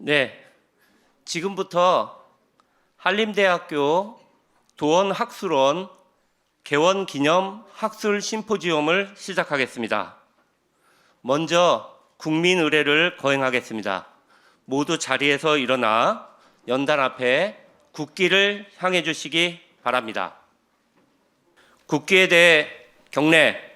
네, 지금부터 한림대학교 도원학술원 개원기념 학술 심포지움을 시작하겠습니다. 먼저 국민의례를 거행하겠습니다. 모두 자리에서 일어나 연단 앞에 국기를 향해 주시기 바랍니다. 국기에 대해 경례.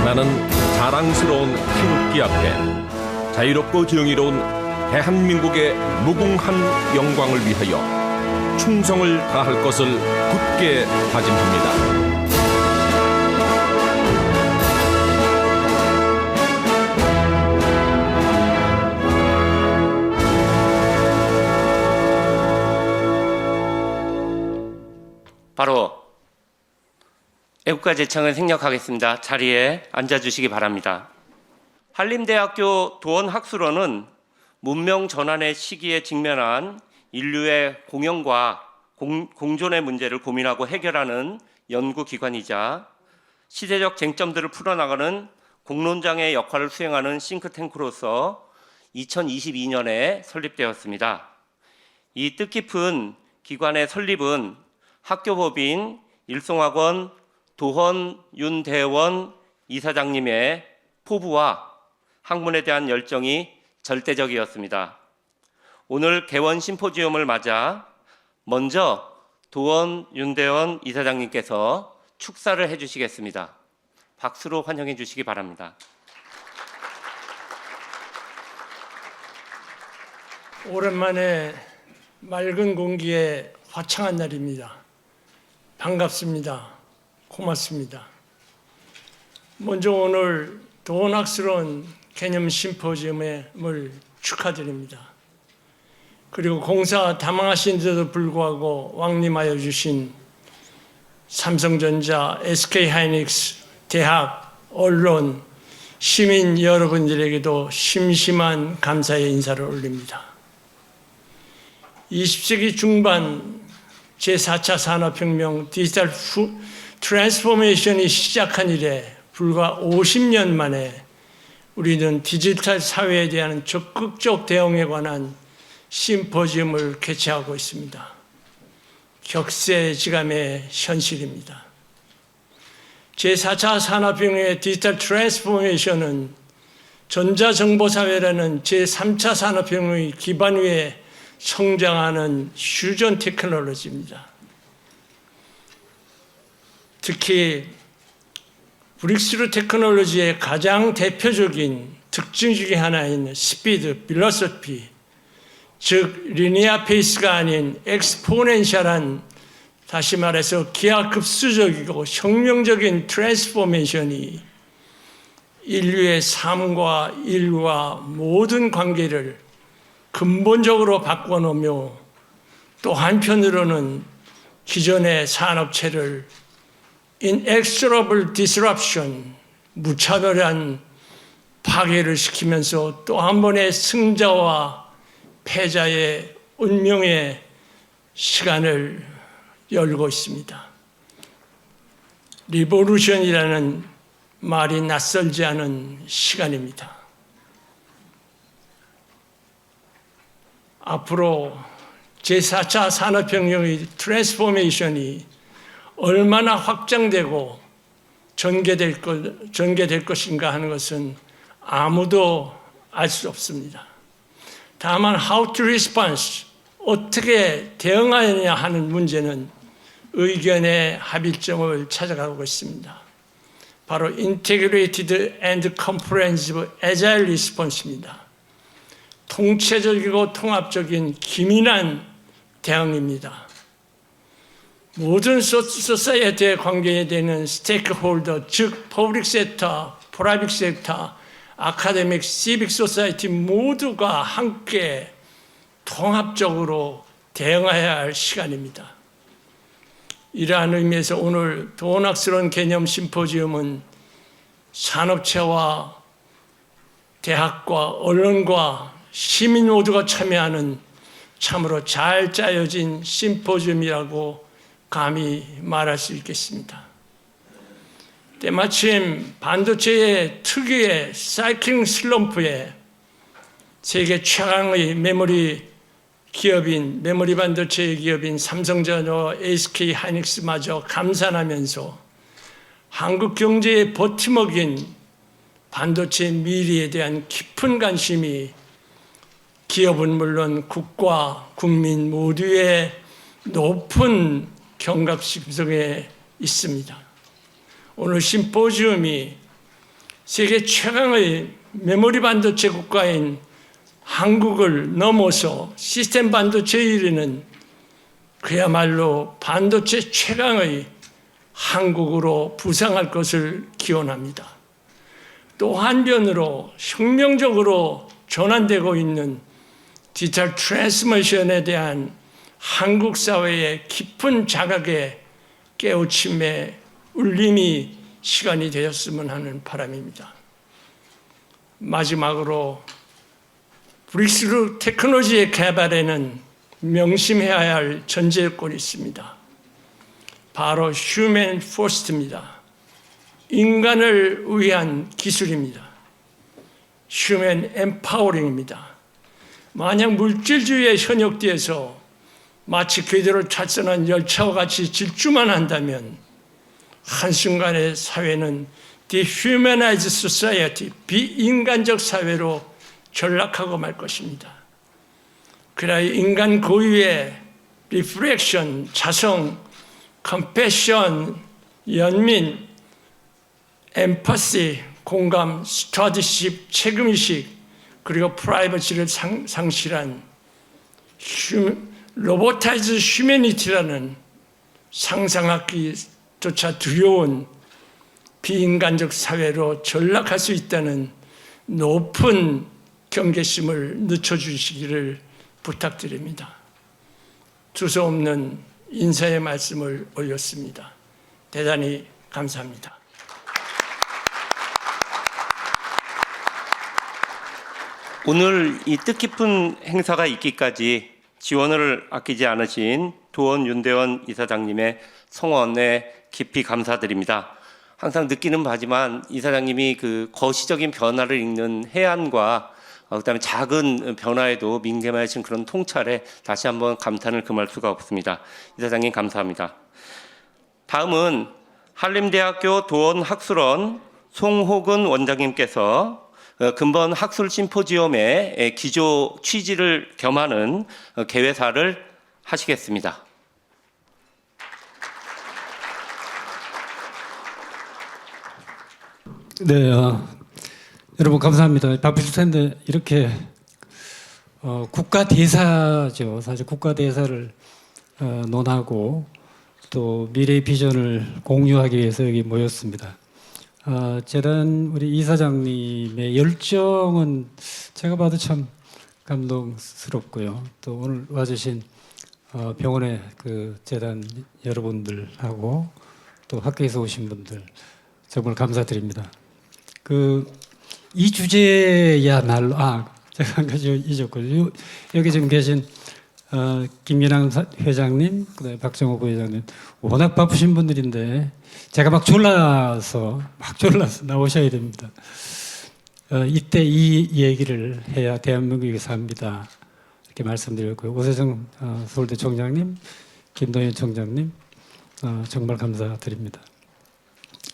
나는 자랑스러운 태극기 앞에 자유롭고 정의로운 대한민국의 무궁한 영광을 위하여 충성을 다할 것을 굳게 다짐합니다. 바로 애국가 제창을 생략하겠습니다. 자리에 앉아주시기 바랍니다. 한림대학교 도원학술원은 문명 전환의 시기에 직면한 인류의 공영과 공존의 문제를 고민하고 해결하는 연구기관이자 시대적 쟁점들을 풀어나가는 공론장의 역할을 수행하는 싱크탱크로서 2022년에 설립되었습니다. 이 뜻깊은 기관의 설립은 학교법인 일송학원 도헌윤대원 이사장님의 포부와 학문에 대한 열정이 절대적이었습니다. 오늘 개원 심포지움을 맞아 먼저 도헌윤대원 이사장님께서 축사를 해주시겠습니다. 박수로 환영해 주시기 바랍니다. 오랜만에 맑은 공기에 화창한 날입니다. 반갑습니다. 고맙습니다. 먼저 오늘 도원학술원 개념 심포지움을 축하드립니다. 그리고 공사 담당하신 데도 불구하고 왕림하여 주신 삼성전자, SK하이닉스, 대학, 언론, 시민 여러분들에게도 심심한 감사의 인사를 올립니다. 20세기 중반 제4차 산업혁명 디지털 트랜스포메이션이 시작한 이래 불과 50년 만에 우리는 디지털 사회에 대한 적극적 대응에 관한 심포지움을 개최하고 있습니다. 격세지감의 현실입니다. 제4차 산업혁명의 디지털 트랜스포메이션은 전자정보사회라는 제3차 산업혁명의 기반 위에 성장하는 퓨전 테크놀로지입니다. 특히 브릭스루 테크놀로지의 가장 대표적인 특징 중에 하나인 스피드, 필로소피, 즉 리니어 페이스가 아닌 엑스포넨셜한, 다시 말해서 기하급수적이고 혁명적인 트랜스포메이션이 인류의 삶과 일과 모든 관계를 근본적으로 바꿔놓으며 또 한편으로는 기존의 산업체를 inexorable disruption, 무차별한 파괴를 시키면서 또 한 번의 승자와 패자의 운명의 시간을 열고 있습니다. 리보루션이라는 말이 낯설지 않은 시간입니다. 앞으로 제4차 산업혁명의 트랜스포메이션이 얼마나 확장되고 전개될 것인가 하는 것은 아무도 알 수 없습니다. 다만 how to respond, 어떻게 대응하느냐 하는 문제는 의견의 합의점을 찾아가고 있습니다. 바로 integrated and comprehensive agile response입니다. 통체적이고 통합적인 기민한 대응입니다. 모든 소사이어티에 관계되는 스테이크홀더, 즉 퍼블릭 섹터, 프라이빗 섹터, 아카데믹, 시빅 소사이어티 모두가 함께 통합적으로 대응해야 할 시간입니다. 이러한 의미에서 오늘 도원학술원 개념 심포지움은 산업체와 대학과 언론과 시민 모두가 참여하는 참으로 잘 짜여진 심포지움이라고 감히 말할 수 있겠습니다. 때마침 반도체의 특유의 사이클링 슬럼프에 세계 최강의 메모리 반도체 기업인 삼성전자, SK 하이닉스마저 감산하면서 한국 경제의 버팀목인 반도체 미래에 대한 깊은 관심이 기업은 물론 국가, 국민 모두의 높은 경각심성에 있습니다. 오늘 심포지움이 세계 최강의 메모리 반도체 국가인 한국을 넘어서 시스템 반도체에 이르는 그야말로 반도체 최강의 한국으로 부상할 것을 기원합니다. 또 한편으로 혁명적으로 전환되고 있는 디지털 트랜스미션에 대한 한국 사회의 깊은 자각의 깨우침에 울림이 시간이 되었으면 하는 바람입니다. 마지막으로 브릭스루 테크놀로지의 개발에는 명심해야 할 전제 요건이 있습니다. 바로 휴먼 퍼스트입니다. 인간을 위한 기술입니다. 휴먼 엠파워링입니다. 만약 물질주의에 현역되어서 마치 궤도를 탈선한 열차와 같이 질주만 한다면 한순간에 사회는 dehumanized society, 비인간적 사회로 전락하고 말 것입니다. 그러나 인간 고유의 reflection, 자성, compassion, 연민, empathy, 공감, stewardship, 책임의식, 그리고 프라이버시를 상실한 로보타이즈 휴머니티라는 상상하기조차 두려운 비인간적 사회로 전락할 수 있다는 높은 경계심을 늦춰주시기를 부탁드립니다. 두서없는 인사의 말씀을 올렸습니다. 대단히 감사합니다. 오늘 이 뜻깊은 행사가 있기까지 지원을 아끼지 않으신 도원 윤대원 이사장님의 성원에 깊이 감사드립니다. 항상 느끼는 바지만 이사장님이 그 거시적인 변화를 읽는 해안과 그다음에 작은 변화에도 민감하신 그런 통찰에 다시 한번 감탄을 금할 수가 없습니다. 이사장님 감사합니다. 다음은 한림대학교 도원학술원 송호근 원장님께서 근본 학술 심포지엄의 기조 취지를 겸하는 개회사를 하시겠습니다. 네, 여러분 감사합니다. 바쁘실 텐데 이렇게 국가 대사죠. 사실 국가 대사를 논하고 또 미래 비전을 공유하기 위해서 여기 모였습니다. 재단 우리 이사장님의 열정은 제가 봐도 참 감동스럽고요. 또 오늘 와주신 병원의 그 재단 여러분들하고 또 학교에서 오신 분들 정말 감사드립니다. 이 주제야말로 제가 한 가지 잊었거든요. 여기 지금 계신 김연아 회장님, 그다음에 박정호 부회장님 워낙 바쁘신 분들인데 제가 막 졸라서 나오셔야 됩니다. 이때 이 얘기를 해야 대한민국이 삽니다. 이렇게 말씀드렸고요. 오세정 서울대 총장님, 김동현 총장님 정말 감사드립니다.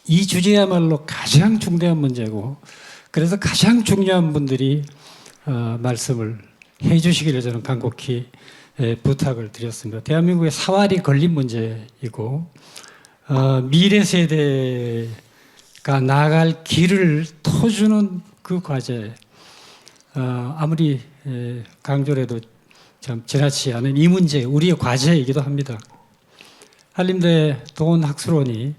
이 주제야말로 가장 중대한 문제고 그래서 가장 중요한 분들이 말씀을 해 주시기를 저는 간곡히 부탁을 드렸습니다. 대한민국의 사활이 걸린 문제이고 미래 세대가 나아갈 길을 터주는 그 과제 아무리 강조를 해도 참 지나치지 않은 이 문제 우리의 과제이기도 합니다. 한림대 도원학술원이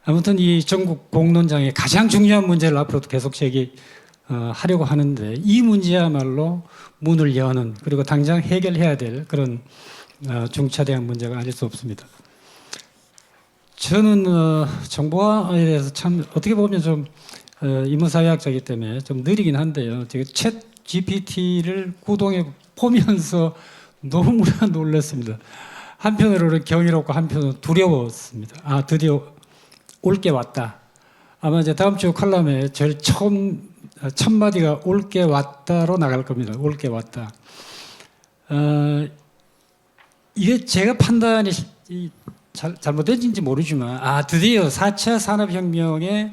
아무튼 이 전국 공론장의 가장 중요한 문제를 앞으로도 계속 제기하려고 하는데 이 문제야말로 문을 여는 그리고 당장 해결해야 될 그런 중차대한 문제가 아닐 수 없습니다. 저는 정보화에 대해서 참 어떻게 보면 좀 인문사회학자이기 때문에 좀 느리긴 한데요. 제가 챗 GPT를 구동해 보면서 너무나 놀랐습니다. 한편으로는 경이롭고 한편으로는 두려웠습니다. 아, 드디어 올 게 왔다. 아마 이제 다음 주 칼럼에 제일 처음 첫 마디가 올 게 왔다로 나갈 겁니다. 올 게 왔다. 이게 제가 판단이 잘못된지 모르지만, 드디어 4차 산업혁명의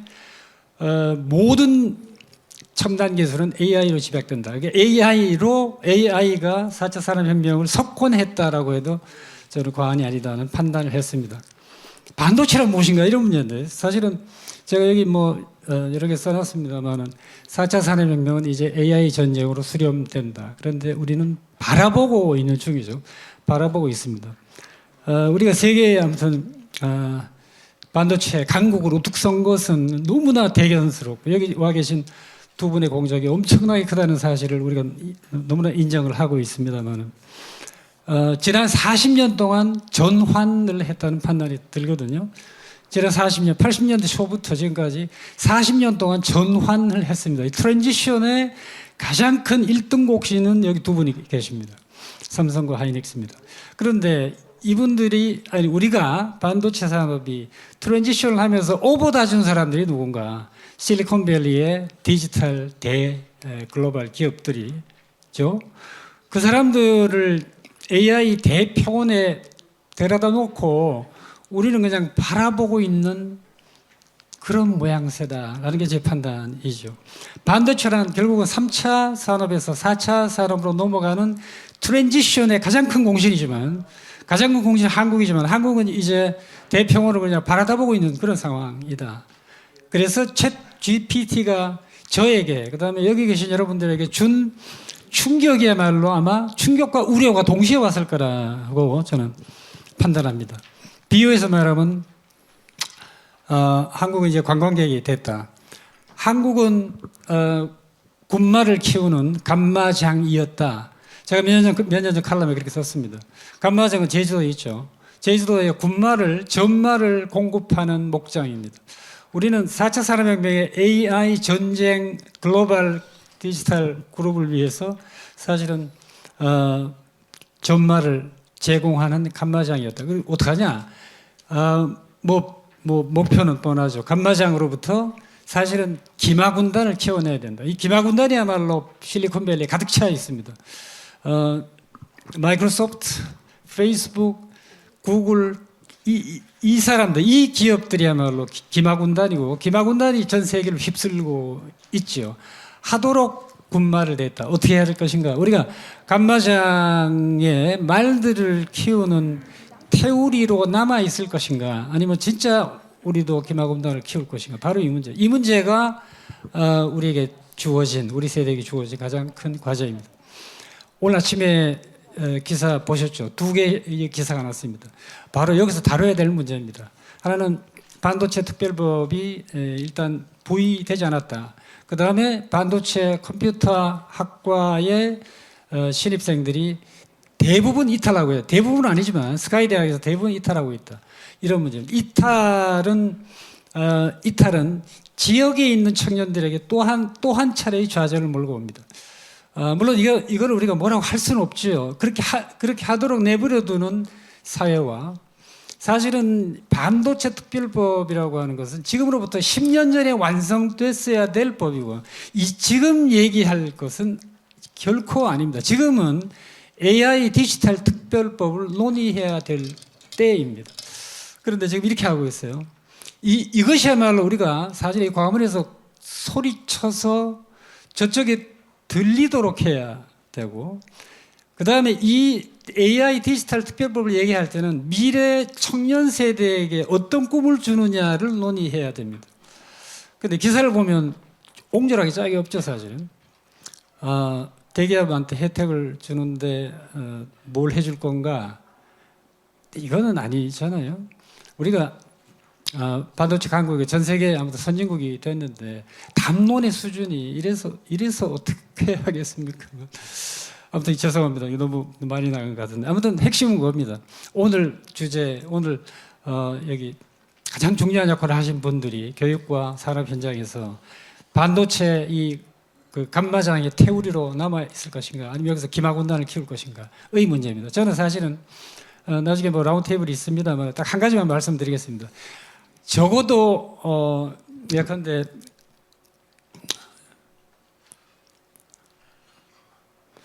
모든 첨단 기술은 AI로 집약된다. AI가 4차 산업혁명을 석권했다라고 해도 저는 과언이 아니다는 판단을 했습니다. 반도체란 무엇인가 이런 문제인데, 사실은 제가 여기 여러 개 써놨습니다만은 4차 산업혁명은 이제 AI 전쟁으로 수렴된다. 그런데 우리는 바라보고 있는 중이죠. 바라보고 있습니다. 우리가 세계에 아무튼 반도체 강국으로 우뚝 선 것은 너무나 대견스럽고, 여기 와 계신 두 분의 공적이 엄청나게 크다는 사실을 우리가 너무나 인정을 하고 있습니다만은 지난 40년 동안 전환을 했다는 판단이 들거든요. 지난 40년, 80년대 초부터 지금까지 40년 동안 전환을 했습니다. 이 트랜지션의 가장 큰 1등 곡신은 여기 두 분이 계십니다. 삼성과 하이닉스입니다. 그런데 우리가 반도체 산업이 트랜지션을 하면서 오보다 준 사람들이 누군가? 실리콘밸리의 디지털 글로벌 기업들이죠. 그 사람들을 AI 대평원에 데려다 놓고 우리는 그냥 바라보고 있는 그런 모양새다라는 게 제 판단이죠. 반도체란 결국은 3차 산업에서 4차 산업으로 넘어가는 트랜지션의 가장 큰 공신이지만, 가장 큰 공신은 한국이지만, 한국은 이제 대평원을 그냥 바라다보고 있는 그런 상황이다. 그래서 챗 GPT가 저에게, 그 다음에 여기 계신 여러분들에게 준 충격이야말로 아마 충격과 우려가 동시에 왔을 거라고 저는 판단합니다. 비유해서 말하면 한국은 이제 관광객이 됐다. 한국은 군마를 키우는 간마장이었다. 제가 몇 년 전 칼럼에 그렇게 썼습니다. 간마장은 제주도에 있죠. 제주도에 전마를 공급하는 목장입니다. 우리는 4차 산업혁명의 AI 전쟁 글로벌 디지털 그룹을 위해서 사실은 전마를 제공하는 간마장이었다. 어떡하냐? 목표는 뻔하죠. 간마장으로부터 사실은 기마군단을 키워내야 된다. 이 기마군단이야말로 실리콘밸리에 가득 차 있습니다. 마이크로소프트, 페이스북, 구글, 이 사람들, 이 기업들이야말로 기마군단이고, 기마군단이 전 세계를 휩쓸고 있죠. 하도록 군마를 냈다. 어떻게 해야 될 것인가? 우리가 간마장에 말들을 키우는 태우리로 남아 있을 것인가? 아니면 진짜 우리도 기마군단을 키울 것인가? 바로 이 문제. 이 문제가 우리에게 주어진, 우리 세대에게 주어진 가장 큰 과제입니다. 오늘 아침에 기사 보셨죠? 2개의 기사가 났습니다. 바로 여기서 다뤄야 될 문제입니다. 하나는 반도체 특별법이 일단 부의되지 않았다. 그 다음에 반도체 컴퓨터 학과의 신입생들이 대부분 이탈하고 해요. 대부분은 아니지만 스카이 대학에서 대부분 이탈하고 있다. 이런 문제입니다. 이탈은 지역에 있는 청년들에게 또 한 차례의 좌절을 몰고 옵니다. 물론 이걸 우리가 뭐라고 할 수는 없죠. 그렇게 하도록 내버려두는 사회와, 사실은 반도체 특별법이라고 하는 것은 지금으로부터 10년 전에 완성됐어야 될 법이고, 지금 얘기할 것은 결코 아닙니다. 지금은 AI 디지털 특별법을 논의해야 될 때입니다. 그런데 지금 이렇게 하고 있어요. 이것이야말로 우리가 사실 이 과문에서 소리쳐서 저쪽에 들리도록 해야 되고, 그 다음에 이 AI 디지털 특별법을 얘기할 때는 미래 청년 세대에게 어떤 꿈을 주느냐를 논의해야 됩니다. 그런데 기사를 보면 옹졸하게 짝이 없죠, 사실은. 대기업한테 혜택을 주는데 뭘 해줄 건가? 이거는 아니잖아요. 우리가 반도체 강국이 전 세계 아무튼 선진국이 됐는데 담론의 수준이 이래서 어떻게 하겠습니까? 아무튼 죄송합니다. 이거 너무 많이 나간 것 같은데, 아무튼 핵심은 그겁니다. 오늘 주제, 여기 가장 중요한 역할을 하신 분들이 교육과 산업 현장에서 반도체 그 감마장의 태우리로 남아 있을 것인가, 아니면 여기서 기마군단을 키울 것인가의 문제입니다. 저는 사실은 나중에 뭐 라운드 테이블이 있습니다만 딱 한 가지만 말씀드리겠습니다. 적어도 예컨대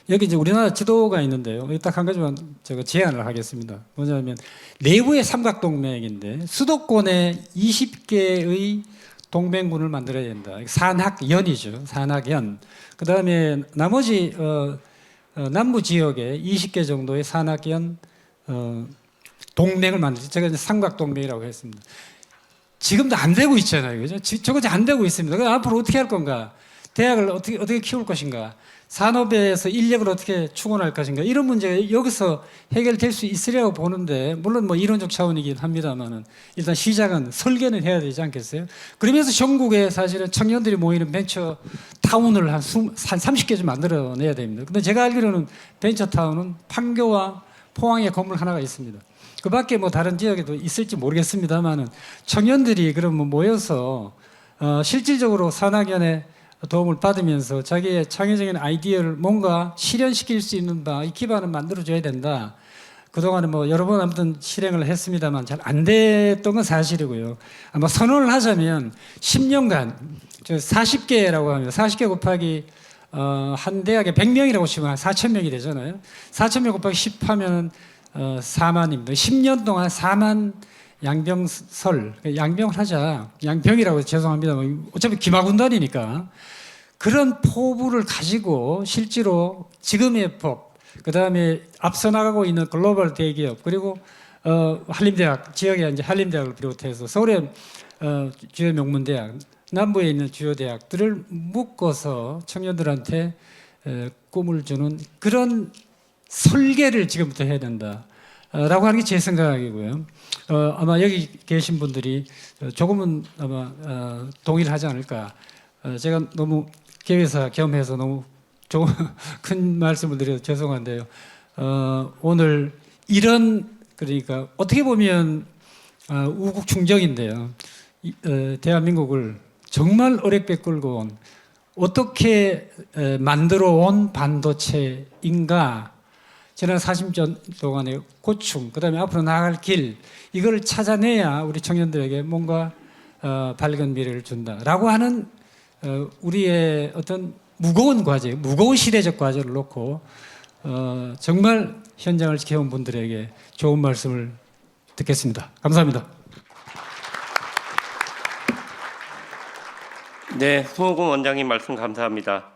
여기 이제 우리나라 지도가 있는데요. 딱 한 가지만 제가 제안을 하겠습니다. 뭐냐면 내부의 삼각동맹인데 수도권에 20개의 동맹군을 만들어야 된다. 산학연이죠. 산학연. 그 다음에 나머지 남부 지역에 20개 정도의 산학연 동맹을 만들죠. 제가 이제 삼각동맹이라고 했습니다. 지금도 안 되고 있잖아요. 그죠? 저거 안 되고 있습니다. 그럼 앞으로 어떻게 할 건가? 대학을 어떻게 키울 것인가? 산업에서 인력을 어떻게 충원할 것인가? 이런 문제가 여기서 해결될 수 있으리라고 보는데, 물론 뭐 이론적 차원이긴 합니다만은 일단 시작은 설계는 해야 되지 않겠어요? 그러면서 전국에 사실은 청년들이 모이는 벤처 타운을 한 30개 좀 만들어내야 됩니다. 근데 제가 알기로는 벤처 타운은 판교와 포항에 건물 하나가 있습니다. 그 밖에 뭐 다른 지역에도 있을지 모르겠습니다만은 청년들이 그러면 모여서 실질적으로 산학연에 도움을 받으면서 자기의 창의적인 아이디어를 뭔가 실현시킬 수 있는 이 기반을 만들어줘야 된다. 그동안에 뭐 여러 번 아무튼 실행을 했습니다만 잘 안 됐던 건 사실이고요. 아마 선언을 하자면 10년간 40개라고 합니다. 40개 곱하기 한 대학에 100명이라고 치면 4,000명이 되잖아요. 4,000명 곱하기 10 하면 4만입니다. 10년 동안 4만 양병설, 양병을 하자. 양병이라고 죄송합니다. 어차피 기마군단이니까. 그런 포부를 가지고 실제로 지금의 법, 그 다음에 앞서 나가고 있는 글로벌 대기업, 그리고 한림대학, 지역에 이제 한림대학을 비롯해서 서울의 주요 명문대학, 남부에 있는 주요 대학들을 묶어서 청년들한테 꿈을 주는 그런 설계를 지금부터 해야 된다. 라고 하는 게 제 생각이고요. 아마 여기 계신 분들이 조금은 아마 동의를 하지 않을까. 제가 너무 개회사 겸해서 너무 큰 말씀을 드려서 죄송한데요. 오늘 이런, 그러니까 어떻게 보면 우국 충정인데요. 대한민국을 정말 어렵게 끌고 온, 어떻게 만들어 온 반도체인가, 지난 40년 동안의 고충, 그 다음에 앞으로 나아갈 길, 이걸 찾아내야 우리 청년들에게 뭔가 밝은 미래를 준다라고 하는 우리의 어떤 무거운 과제, 무거운 시대적 과제를 놓고 정말 현장을 지켜온 분들에게 좋은 말씀을 듣겠습니다. 감사합니다. 네, 송호금 원장님 말씀 감사합니다.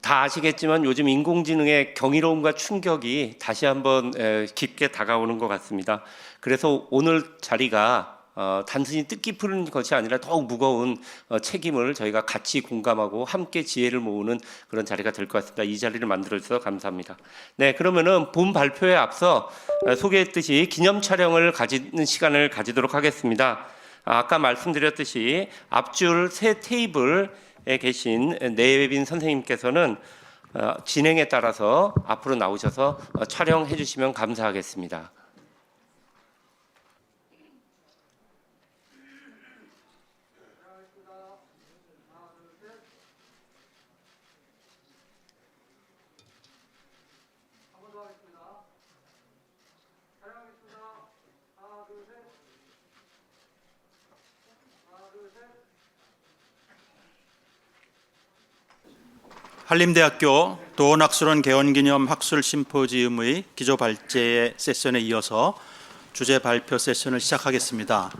다 아시겠지만 요즘 인공지능의 경이로움과 충격이 다시 한번 깊게 다가오는 것 같습니다. 그래서 오늘 자리가 단순히 뜻깊은 것이 아니라 더욱 무거운 책임을 저희가 같이 공감하고 함께 지혜를 모으는 그런 자리가 될 것 같습니다. 이 자리를 만들어주셔서 감사합니다. 네, 그러면은 본 발표에 앞서 소개했듯이 기념 촬영을 가지는 시간을 가지도록 하겠습니다. 아까 말씀드렸듯이 앞줄 세 테이블에 계신 내외빈 선생님께서는 진행에 따라서 앞으로 나오셔서 촬영해 주시면 감사하겠습니다. 한림대학교 도원학술원 개원기념 학술 심포지움의 기조 발제 세션에 이어서 주제 발표 세션을 시작하겠습니다.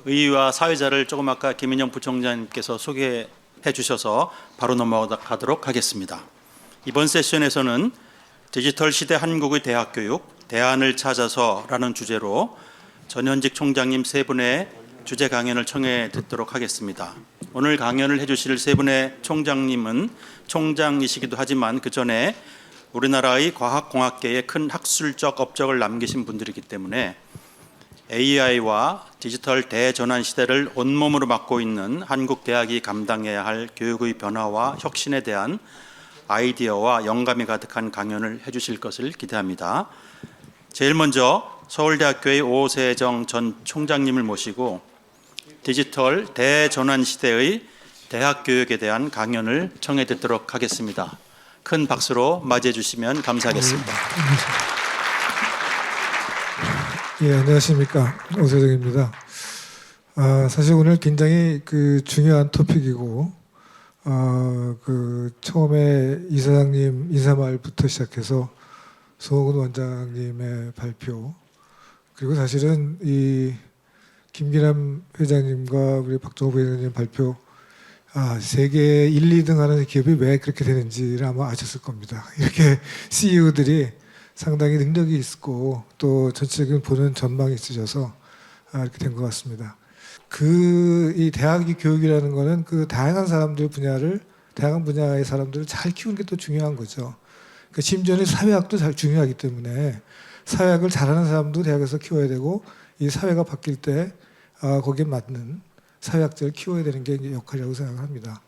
의의와 사회자를 조금 아까 김인영 부총장님께서 소개해 주셔서 바로 넘어가도록 하겠습니다. 이번 세션에서는 디지털 시대 한국의 대학교육, 대안을 찾아서라는 주제로 전현직 총장님 세 분의 주제 강연을 청해 듣도록 하겠습니다. 오늘 강연을 해주실 세 분의 총장님은 총장이시기도 하지만 그 전에 우리나라의 과학공학계에 큰 학술적 업적을 남기신 분들이기 때문에 AI와 디지털 대전환 시대를 온몸으로 맡고 있는 한국 대학이 감당해야 할 교육의 변화와 혁신에 대한 아이디어와 영감이 가득한 강연을 해주실 것을 기대합니다. 제일 먼저 서울대학교의 오세정 전 총장님을 모시고 디지털 대전환 시대의 대학 교육에 대한 강연을 청해 듣도록 하겠습니다. 큰 박수로 맞이해 주시면 감사하겠습니다. 예, 안녕하십니까. 오세정입니다. 사실 오늘 굉장히 중요한 토픽이고, 처음에 이사장님 인사말부터 시작해서 송호근 원장님의 발표, 그리고 사실은 이 김기남 회장님과 우리 박종호 회장님 발표, 세계 1, 2등 하는 기업이 왜 그렇게 되는지를 아마 아셨을 겁니다. 이렇게 CEO들이 상당히 능력이 있고 또 전체적인 보는 전망이 있으셔서 이렇게 된 것 같습니다. 이 대학이 교육이라는 거는 다양한 사람들 분야를, 다양한 분야의 사람들을 잘 키우는 게 또 중요한 거죠. 심지어는 사회학도 잘 중요하기 때문에 사회학을 잘하는 사람도 대학에서 키워야 되고, 이 사회가 바뀔 때 거기에 맞는 사회학자를 키워야 되는 게 역할이라고 생각합니다.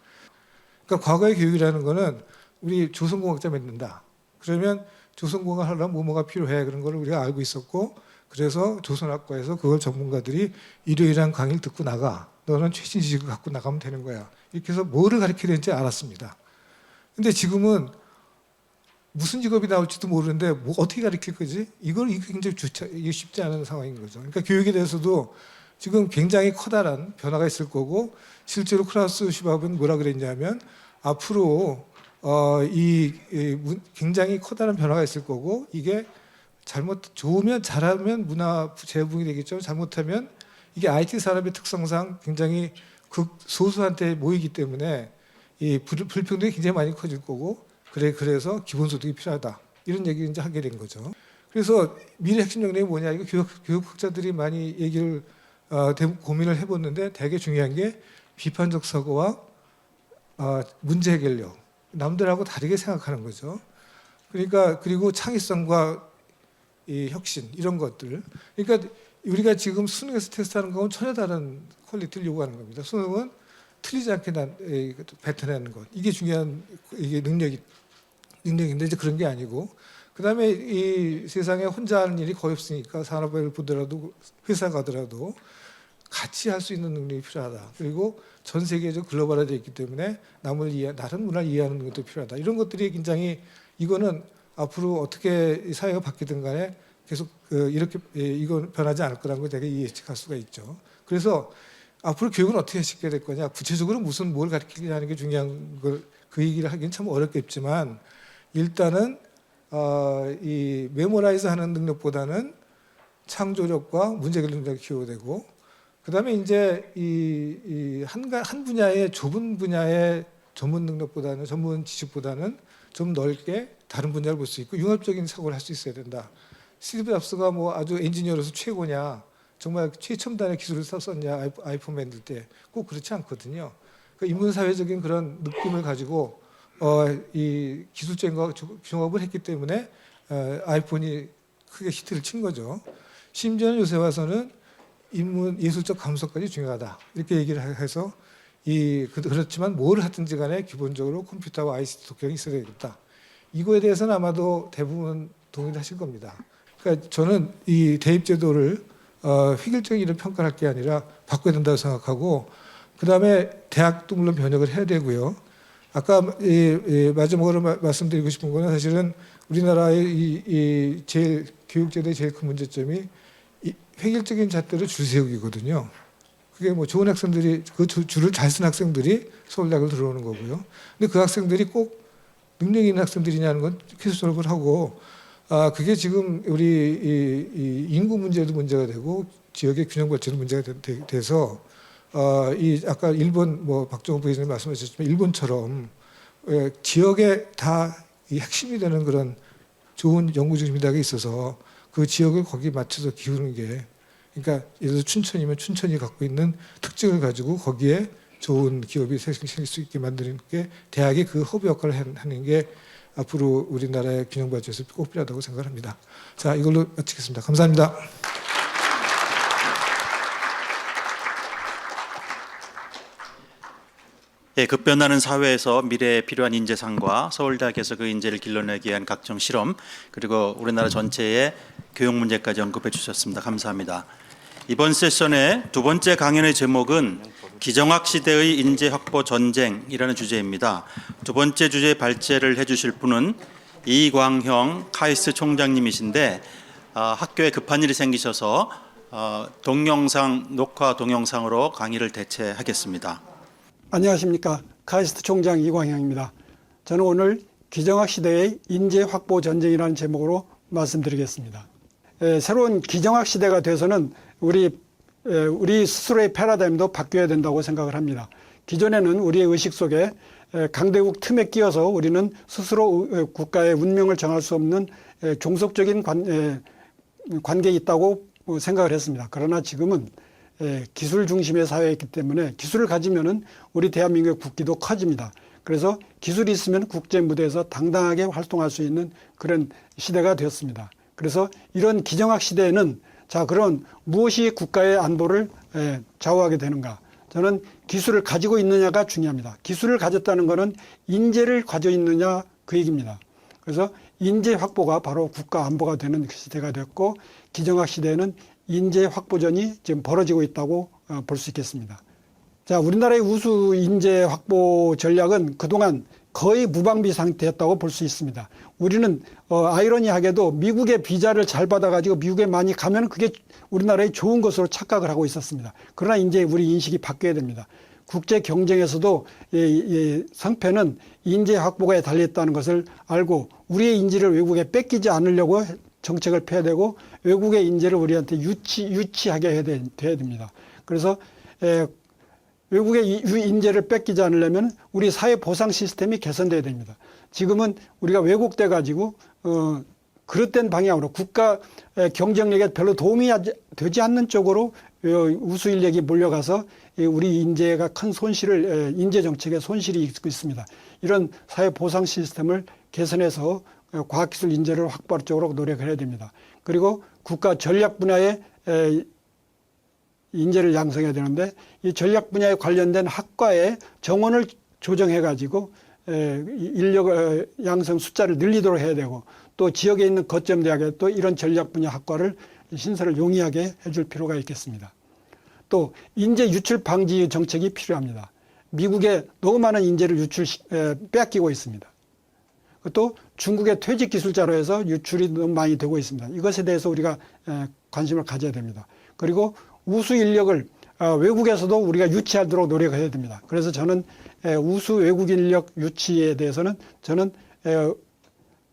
그러니까 과거의 교육이라는 거는 우리 조선공학자 맺는다. 그러면 조선공학 하려면 뭐가 필요해. 그런 걸 우리가 알고 있었고, 그래서 조선학과에서 그걸 전문가들이 일요일한 강의를 듣고 나가. 너는 최신 지식을 갖고 나가면 되는 거야. 이렇게 해서 뭐를 가르쳐야 되는지 알았습니다. 근데 지금은 무슨 직업이 나올지도 모르는데 어떻게 가르칠 거지? 이게 굉장히 이게 쉽지 않은 상황인 거죠. 그러니까 교육에 대해서도 지금 굉장히 커다란 변화가 있을 거고, 실제로 클라우스 슈밥은 뭐라 그랬냐면 앞으로 굉장히 커다란 변화가 있을 거고, 이게 좋으면 잘하면 문화 재부흥이 되겠죠. 잘못하면 이게 IT 산업의 특성상 굉장히 극소수한테 모이기 때문에 이 불평등이 굉장히 많이 커질 거고, 그래서 기본소득이 필요하다. 이런 얘기를 이제 하게 된 거죠. 그래서 미래 핵심 역량이 뭐냐, 이거 교육학자들이 많이 얘기를 고민을 해봤는데, 되게 중요한 게 비판적 사고와 문제 해결력, 남들하고 다르게 생각하는 거죠. 그러니까 그리고 창의성과 이 혁신, 이런 것들. 그러니까 우리가 지금 수능에서 테스트하는 건 전혀 다른 퀄리티를 요구하는 겁니다. 수능은 틀리지 않게 뱉어내는 것, 이게 중요한 능력인데 이제 그런 게 아니고, 그다음에 이 세상에 혼자 하는 일이 거의 없으니까 산업을 보더라도 회사 가더라도 같이 할 수 있는 능력이 필요하다. 그리고 전 세계적으로 글로벌화되어 있기 때문에 다른 문화를 이해하는 것도 필요하다. 이런 것들이 굉장히, 이거는 앞으로 어떻게 사회가 바뀌든 간에 계속 이건 변하지 않을 거라는 걸 되게 예측할 수가 있죠. 그래서 앞으로 교육은 어떻게 시켜야 될 거냐, 구체적으로 뭘 가르치느냐는 게 중요한 걸, 그 얘기를 하기는 참 어렵겠지만, 일단은 이 메모라이즈 하는 능력보다는 창조력과 문제 해결 능력을 키워야 되고, 그다음에 이제 한 분야의 좁은 분야의 전문 능력보다는, 전문 지식보다는 좀 넓게 다른 분야를 볼 수 있고 융합적인 사고를 할 수 있어야 된다. 스티브 잡스가 아주 엔지니어로서 최고냐, 정말 최첨단의 기술을 썼냐, 아이폰 만들 때 꼭 그렇지 않거든요. 그 인문사회적인 그런 느낌을 가지고 이 기술적인 거 종합을 했기 때문에 아이폰이 크게 히트를 친 거죠. 심지어는 요새 와서는 인문 예술적 감성까지 중요하다, 이렇게 얘기를 해서 그렇지만 뭘 하든지 간에 기본적으로 컴퓨터와 ICT 독학이 있어야 되겠다. 이거에 대해서는 아마도 대부분 동의를 하실 겁니다. 그러니까 저는 이 대입제도를 획일적인 이런 평가를 할 게 아니라 바꿔야 된다고 생각하고, 그다음에 대학도 물론 변혁을 해야 되고요. 아까 마지막으로 말씀드리고 싶은 거는, 사실은 우리나라의 교육제도의 제일 큰 문제점이 획일적인 잣대로 줄 세우기거든요. 그게 좋은 학생들이, 그 줄을 잘 쓴 학생들이 서울대학을 들어오는 거고요. 근데 그 학생들이 꼭 능력 있는 학생들이냐는 건 필수 졸업을 하고, 그게 지금 우리 인구 문제도 문제가 되고 지역의 균형 발전도 문제가 돼서 아까 일본 박정호 부회장님 말씀하셨지만, 일본처럼 지역에 다 이 핵심이 되는 그런 좋은 연구 중심 대학이 있어서 그 지역을 거기에 맞춰서 기우는 게, 그러니까 예를 들어 춘천이면 춘천이 갖고 있는 특징을 가지고 거기에 좋은 기업이 생길 수 있게 만드는 게 대학의 그 허브 역할을 하는 게 앞으로 우리나라의 균형 발전에서 꼭 필요하다고 생각합니다. 자, 이걸로 마치겠습니다. 감사합니다. 예, 급변하는 사회에서 미래에 필요한 인재상과 서울대학에서 그 인재를 길러내기 위한 각종 실험, 그리고 우리나라 전체의 교육 문제까지 언급해 주셨습니다. 감사합니다. 이번 세션의 두 번째 강연의 제목은 기정학 시대의 인재 확보 전쟁이라는 주제입니다. 두 번째 주제 발제를 해주실 분은 이광형 카이스트 총장님이신데 학교에 급한 일이 생기셔서 녹화 동영상으로 강의를 대체하겠습니다. 안녕하십니까. 카이스트 총장 이광형입니다. 저는 오늘 기정학 시대의 인재 확보 전쟁이라는 제목으로 말씀드리겠습니다. 새로운 기정학 시대가 돼서는 우리 스스로의 패러다임도 바뀌어야 된다고 생각을 합니다. 기존에는 우리의 의식 속에 강대국 틈에 끼어서 우리는 스스로 국가의 운명을 정할 수 없는 종속적인 관계에 있다고 생각을 했습니다. 그러나 지금은 기술 중심의 사회이기 때문에 기술을 가지면은 우리 대한민국의 국기도 커집니다. 그래서 기술이 있으면 국제 무대에서 당당하게 활동할 수 있는 그런 시대가 되었습니다. 그래서 이런 기정학 시대에는 자, 그럼 무엇이 국가의 안보를 좌우하게 되는가? 저는 기술을 가지고 있느냐가 중요합니다. 기술을 가졌다는 것은 인재를 가지고 있느냐 그 얘기입니다. 그래서 인재 확보가 바로 국가 안보가 되는 시대가 됐고 기정학 시대에는 인재 확보전이 지금 벌어지고 있다고 볼 수 있겠습니다. 자, 우리나라의 우수 인재 확보 전략은 그동안 거의 무방비 상태였다고 볼 수 있습니다. 우리는 아이러니하게도 미국의 비자를 잘 받아가지고 미국에 많이 가면 그게 우리나라의 좋은 것으로 착각을 하고 있었습니다. 그러나 이제 우리 인식이 바뀌어야 됩니다. 국제 경쟁에서도 성패는 인재 확보가 달려있다는 것을 알고 우리의 인재를 외국에 뺏기지 않으려고 정책을 펴야 되고 외국의 인재를 우리한테 유치하게 해야 됩니다. 그래서 외국의 인재를 뺏기지 않으려면 우리 사회 보상 시스템이 개선돼야 됩니다. 지금은 우리가 왜곡돼 가지고 그릇된 방향으로 국가 경쟁력에 별로 도움이 되지 않는 쪽으로 우수 인력이 몰려가서 우리 인재가 큰 손실을 인재 정책에 손실이 있고 있습니다. 이런 사회 보상 시스템을 개선해서 과학기술 인재를 확보하는 쪽으로 노력을 해야 됩니다. 그리고 국가 전략 분야에 인재를 양성해야 되는데 이 전략 분야에 관련된 학과의 정원을 조정해 가지고 인력 양성 숫자를 늘리도록 해야 되고 또 지역에 있는 거점 대학에 또 이런 전략 분야 학과를 신설을 용이하게 해줄 필요가 있겠습니다. 또 인재 유출 방지 정책이 필요합니다. 미국에 너무 많은 인재를 빼앗기고 있습니다. 또 중국의 퇴직 기술자로 해서 유출이 너무 많이 되고 있습니다. 이것에 대해서 우리가 관심을 가져야 됩니다. 그리고 우수 인력을 외국에서도 우리가 유치하도록 노력해야 됩니다. 그래서 저는 우수 외국 인력 유치에 대해서는 저는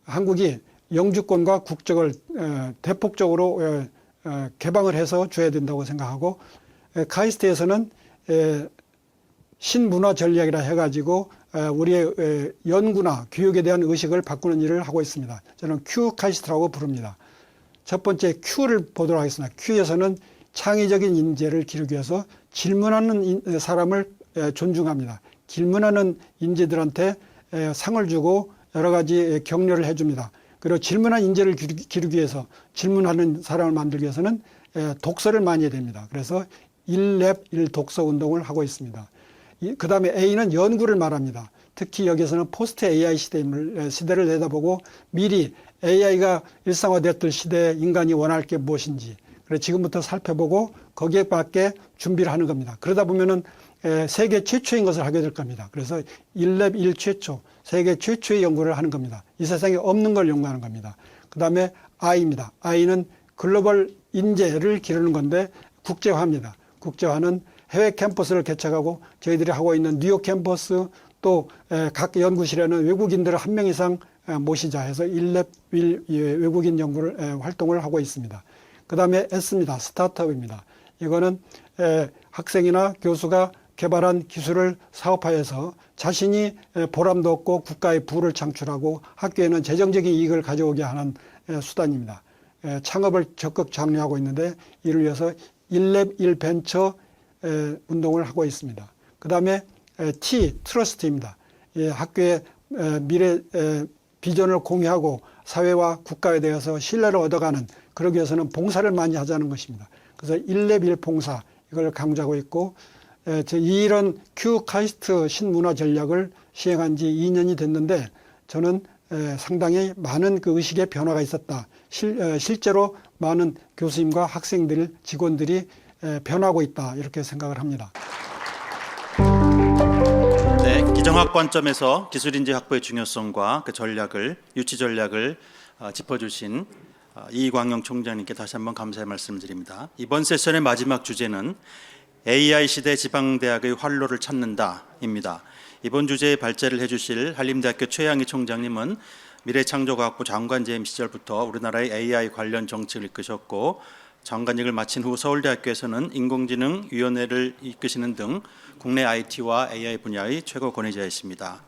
한국이 영주권과 국적을 대폭적으로 개방을 해서 줘야 된다고 생각하고 카이스트에서는 신문화 전략이라 해가지고 우리의 연구나 교육에 대한 의식을 바꾸는 일을 하고 있습니다. 저는 Q 카이스트라고 부릅니다. 첫 번째 Q를 보도록 하겠습니다. Q에서는 창의적인 인재를 기르기 위해서 질문하는 사람을 존중합니다. 질문하는 인재들한테 상을 주고 여러 가지 격려를 해줍니다. 그리고 질문한 인재를 기르기 위해서 질문하는 사람을 만들기 위해서는 독서를 많이 해야 됩니다. 그래서 1랩 1독서 운동을 하고 있습니다. 그 다음에 A는 연구를 말합니다. 특히 여기서는 포스트 AI 시대를 내다보고 미리 AI가 일상화됐던 시대에 인간이 원할 게 무엇인지 그래서 지금부터 살펴보고 거기에 맞게 준비를 하는 겁니다. 그러다 보면은 세계 최초인 것을 하게 될 겁니다. 그래서 1랩 1 최초, 세계 최초의 연구를 하는 겁니다. 이 세상에 없는 걸 연구하는 겁니다. 그 다음에 I입니다. I는 글로벌 인재를 기르는 건데 국제화입니다. 국제화는 해외 캠퍼스를 개척하고 저희들이 하고 있는 뉴욕 캠퍼스 또 각 연구실에는 외국인들을 한 명 이상 모시자 해서 1랩 1 외국인 연구를 활동을 하고 있습니다. 그 다음에 S입니다. 스타트업입니다. 이거는 학생이나 교수가 개발한 기술을 사업화해서 자신이 보람도 얻고 국가의 부를 창출하고 학교에는 재정적인 이익을 가져오게 하는 수단입니다. 창업을 적극 장려하고 있는데 이를 위해서 1랩 1 벤처 운동을 하고 있습니다. 그 다음에 T, 트러스트입니다. 학교의 미래 비전을 공유하고 사회와 국가에 대해서 신뢰를 얻어가는 그러기 위해서는 봉사를 많이 하자는 것입니다. 그래서 1랩 1 봉사 이걸 강조하고 있고 이런 Q 카이스트 신문화 전략을 시행한 지 2년이 됐는데 저는 상당히 많은 그 의식의 변화가 있었다. 실제로 많은 교수님과 학생들, 직원들이 변하고 있다 이렇게 생각을 합니다. 네, 기정학 관점에서 기술인재 확보의 중요성과 그 전략을 유치 전략을 짚어주신 이광영 총장님께 다시 한번 감사의 말씀드립니다. 이번 세션의 마지막 주제는 AI 시대 지방대학의 활로를 찾는다입니다. 이번 주제에 발제를 해주실 한림대학교 최양희 총장님은 미래창조과학부 장관 재임 시절부터 우리나라의 AI 관련 정책을 이끄셨고 장관직을 마친 후 서울대학교에서는 인공지능위원회를 이끄시는 등 국내 IT와 AI 분야의 최고 권위자이십니다.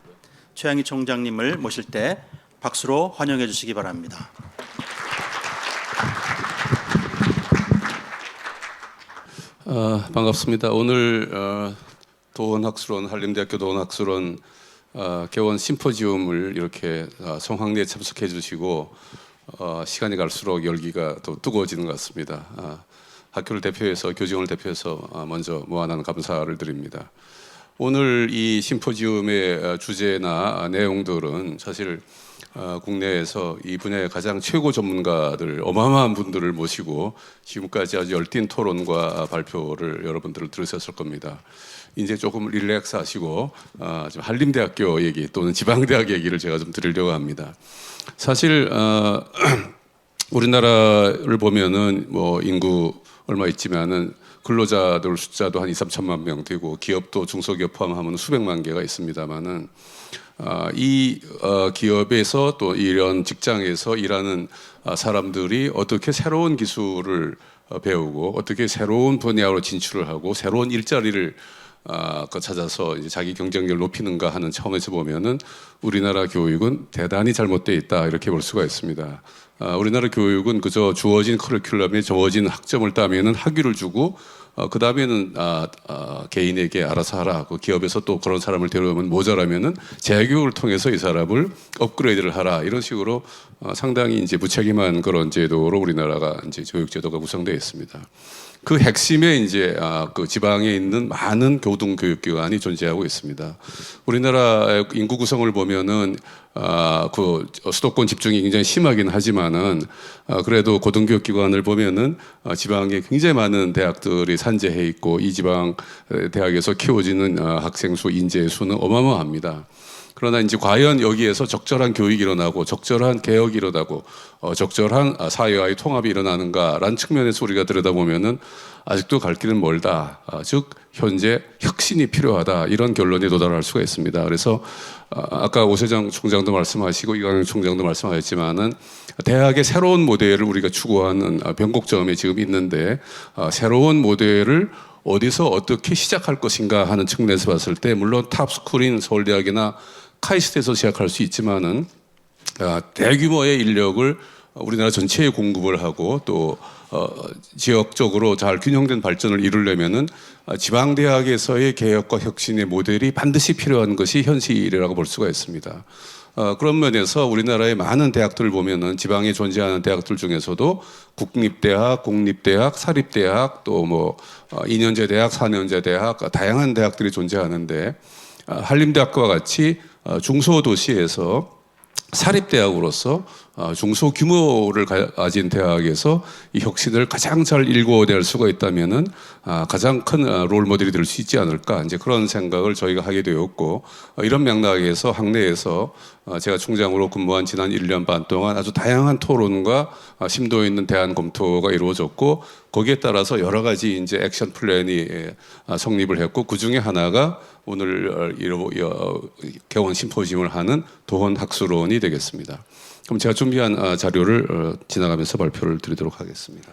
최양희 총장님을 모실 때 박수로 환영해 주시기 바랍니다. 반갑습니다. 오늘 도원학술원 한림대학교 도원학술원 개원 심포지움을 이렇게 성황리에 참석해 주시고 시간이 갈수록 열기가 더 뜨거워지는 것 같습니다. 학교를 대표해서 교직원을 대표해서 먼저 무한한 감사를 드립니다. 오늘 이 심포지움의 주제나 내용들은 사실 국내에서 이 분야의 가장 최고 전문가들 어마어마한 분들을 모시고 지금까지 아주 열띤 토론과 발표를 여러분들 들으셨을 겁니다. 이제 조금 릴렉스 하시고 좀 한림대학교 얘기 또는 지방대학 얘기를 제가 좀 드리려고 합니다. 사실 우리나라를 보면은 뭐 인구 얼마 있지만은 근로자들 숫자도 한 2, 3천만 명 되고 기업도 중소기업 포함하면 수백만 개가 있습니다만은 이 기업에서 또 이런 직장에서 일하는 사람들이 어떻게 새로운 기술을 배우고 어떻게 새로운 분야로 진출을 하고 새로운 일자리를 찾아서 이제 자기 경쟁력을 높이는가 하는 차원에서 보면은 우리나라 교육은 대단히 잘못되어 있다 이렇게 볼 수가 있습니다. 우리나라 교육은 그저 주어진 커리큘럼에 정해진 학점을 따면은 학위를 주고 그 다음에는 개인에게 알아서 하라. 그 기업에서 또 그런 사람을 데려오면 모자라면은 재교육을 통해서 이 사람을 업그레이드를 하라. 이런 식으로 상당히 이제 무책임한 그런 제도로 우리나라가 이제 교육 제도가 구성되어 있습니다. 그 핵심에 이제 그 지방에 있는 많은 고등 교육 기관이 존재하고 있습니다. 우리나라의 인구 구성을 보면은 그 수도권 집중이 굉장히 심하긴 하지만은 그래도 고등교육 기관을 보면은 지방에 굉장히 많은 대학들이 산재해 있고 이 지방 대학에서 키워지는 학생 수, 인재 수는 어마어마합니다. 그러나 이제 과연 여기에서 적절한 교육이 일어나고 적절한 개혁이 일어나고 적절한 사회와의 통합이 일어나는가라는 측면에서 우리가 들여다보면은 아직도 갈 길은 멀다. 즉 현재 혁신이 필요하다. 이런 결론에 도달할 수가 있습니다. 그래서 아까 오세정 총장도 말씀하시고 이광영 총장도 말씀하셨지만은 대학의 새로운 모델을 우리가 추구하는 변곡점에 지금 있는데 새로운 모델을 어디서 어떻게 시작할 것인가 하는 측면에서 봤을 때 물론 탑스쿨인 서울대학이나 카이스트에서 시작할 수 있지만은 대규모의 인력을 우리나라 전체에 공급을 하고 또 지역적으로 잘 균형된 발전을 이루려면은 지방 대학에서의 개혁과 혁신의 모델이 반드시 필요한 것이 현실이라고 볼 수가 있습니다. 그런 면에서 우리나라의 많은 대학들을 보면은 지방에 존재하는 대학들 중에서도 국립대학, 공립대학, 사립대학 또 뭐 2년제 대학, 4년제 대학 다양한 대학들이 존재하는데 한림대학과 같이 중소도시에서 사립대학으로서 중소규모를 가진 대학에서 이 혁신을 가장 잘 일궈낼 수가 있다면은 가장 큰 롤모델이 될 수 있지 않을까 이제 그런 생각을 저희가 하게 되었고 이런 맥락에서 학내에서 제가 총장으로 근무한 지난 1년 반 동안 아주 다양한 토론과 심도 있는 대안 검토가 이루어졌고 거기에 따라서 여러 가지 이제 액션 플랜이 성립을 했고 그 중에 하나가 오늘 개원 심포지움을 하는 도원학술원이 되겠습니다. 그럼 제가 준비한 자료를 지나가면서 발표를 드리도록 하겠습니다.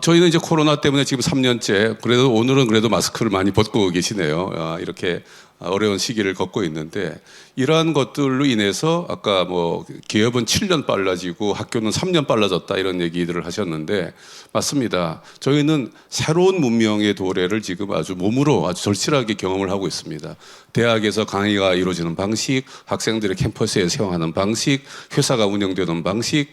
저희는 이제 코로나 때문에 지금 3년째 그래도 오늘은 그래도 마스크를 많이 벗고 계시네요. 이렇게 어려운 시기를 겪고 있는데 이러한 것들로 인해서 아까 뭐 기업은 7년 빨라지고 학교는 3년 빨라졌다 이런 얘기들을 하셨는데 맞습니다. 저희는 새로운 문명의 도래를 지금 아주 몸으로 아주 절실하게 경험을 하고 있습니다. 대학에서 강의가 이루어지는 방식, 학생들의 캠퍼스에 세워하는 방식, 회사가 운영되는 방식,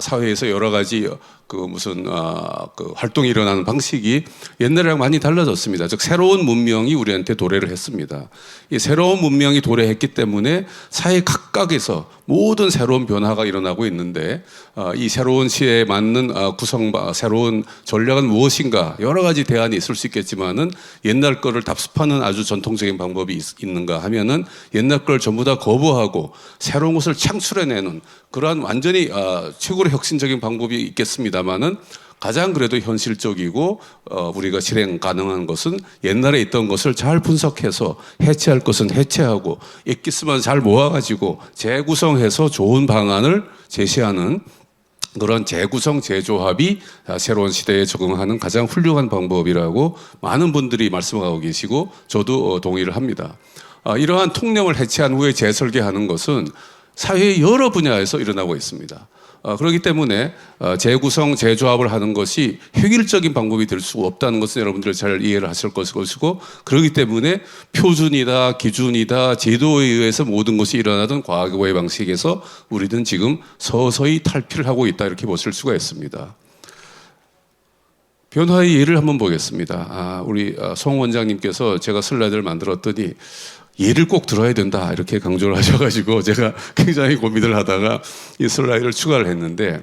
사회에서 여러 가지 그 무슨 그 활동이 일어나는 방식이 옛날이랑 많이 달라졌습니다. 즉 새로운 문명이 우리한테 도래를 했습니다. 문명입니다. 이 새로운 문명이 도래했기 때문에 사회 각각에서 모든 새로운 변화가 일어나고 있는데 이 새로운 시대에 맞는 새로운 전략은 무엇인가 여러 가지 대안이 있을 수 있겠지만은 옛날 거를 답습하는 아주 전통적인 방법이 있는가 하면은 옛날 걸 전부 다 거부하고 새로운 것을 창출해내는 그러한 완전히 최고로 혁신적인 방법이 있겠습니다만은 가장 그래도 현실적이고 우리가 실행 가능한 것은 옛날에 있던 것을 잘 분석해서 해체할 것은 해체하고 엑기스만 잘 모아가지고 재구성해서 좋은 방안을 제시하는 그런 재구성 재조합이 새로운 시대에 적응하는 가장 훌륭한 방법이라고 많은 분들이 말씀하고 계시고 저도 동의를 합니다. 이러한 통념을 해체한 후에 재설계하는 것은 사회의 여러 분야에서 일어나고 있습니다. 그렇기 때문에 재구성, 재조합을 하는 것이 획일적인 방법이 될 수가 없다는 것은 여러분들 잘 이해를 하실 것이고 그렇기 때문에 표준이다, 기준이다, 제도에 의해서 모든 것이 일어나던 과거의 방식에서 우리는 지금 서서히 탈피를 하고 있다 이렇게 보실 수가 있습니다. 변화의 예를 한번 보겠습니다. 우리 송 원장님께서 제가 슬라이드를 만들었더니 예를 꼭 들어야 된다 이렇게 강조를 하셔가지고 제가 굉장히 고민을 하다가 이 슬라이드를 추가를 했는데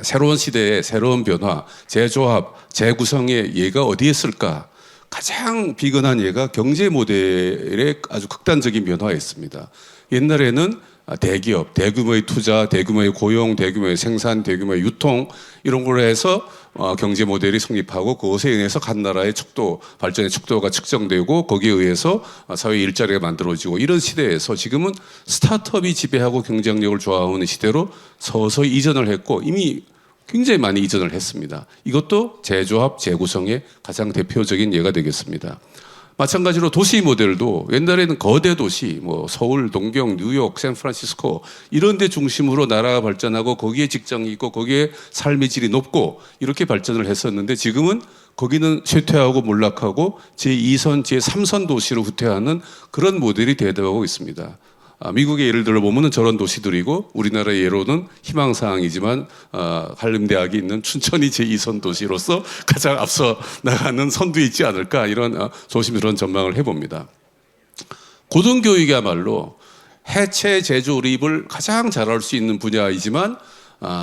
새로운 시대의 새로운 변화, 재조합, 재구성의 예가 어디에 있을까? 가장 비근한 예가 경제 모델의 아주 극단적인 변화가 있습니다. 옛날에는 대기업, 대규모의 투자, 대규모의 고용, 대규모의 생산, 대규모의 유통 이런 걸로 해서 경제 모델이 성립하고 그것에 의해서 각 나라의 발전의 척도가 측정되고 거기에 의해서 사회 일자리가 만들어지고 이런 시대에서 지금은 스타트업이 지배하고 경쟁력을 좌우하는 시대로 서서히 이전을 했고 이미 굉장히 많이 이전을 했습니다. 이것도 재조합, 재구성의 가장 대표적인 예가 되겠습니다. 마찬가지로 도시 모델도 옛날에는 거대 도시, 서울, 동경, 뉴욕, 샌프란시스코 이런 데 중심으로 나라가 발전하고 거기에 직장이 있고 거기에 삶의 질이 높고 이렇게 발전을 했었는데 지금은 거기는 쇠퇴하고 몰락하고 제2선, 제3선 도시로 후퇴하는 그런 모델이 대두하고 있습니다. 미국의 예를 들어보면 저런 도시들이고 우리나라의 예로는 희망사항이지만 한림대학이 있는 춘천이 제2선 도시로서 가장 앞서 나가는 선두에 있지 않을까 이런 조심스러운 전망을 해봅니다. 고등교육이야말로 해체 재조립을 가장 잘할 수 있는 분야이지만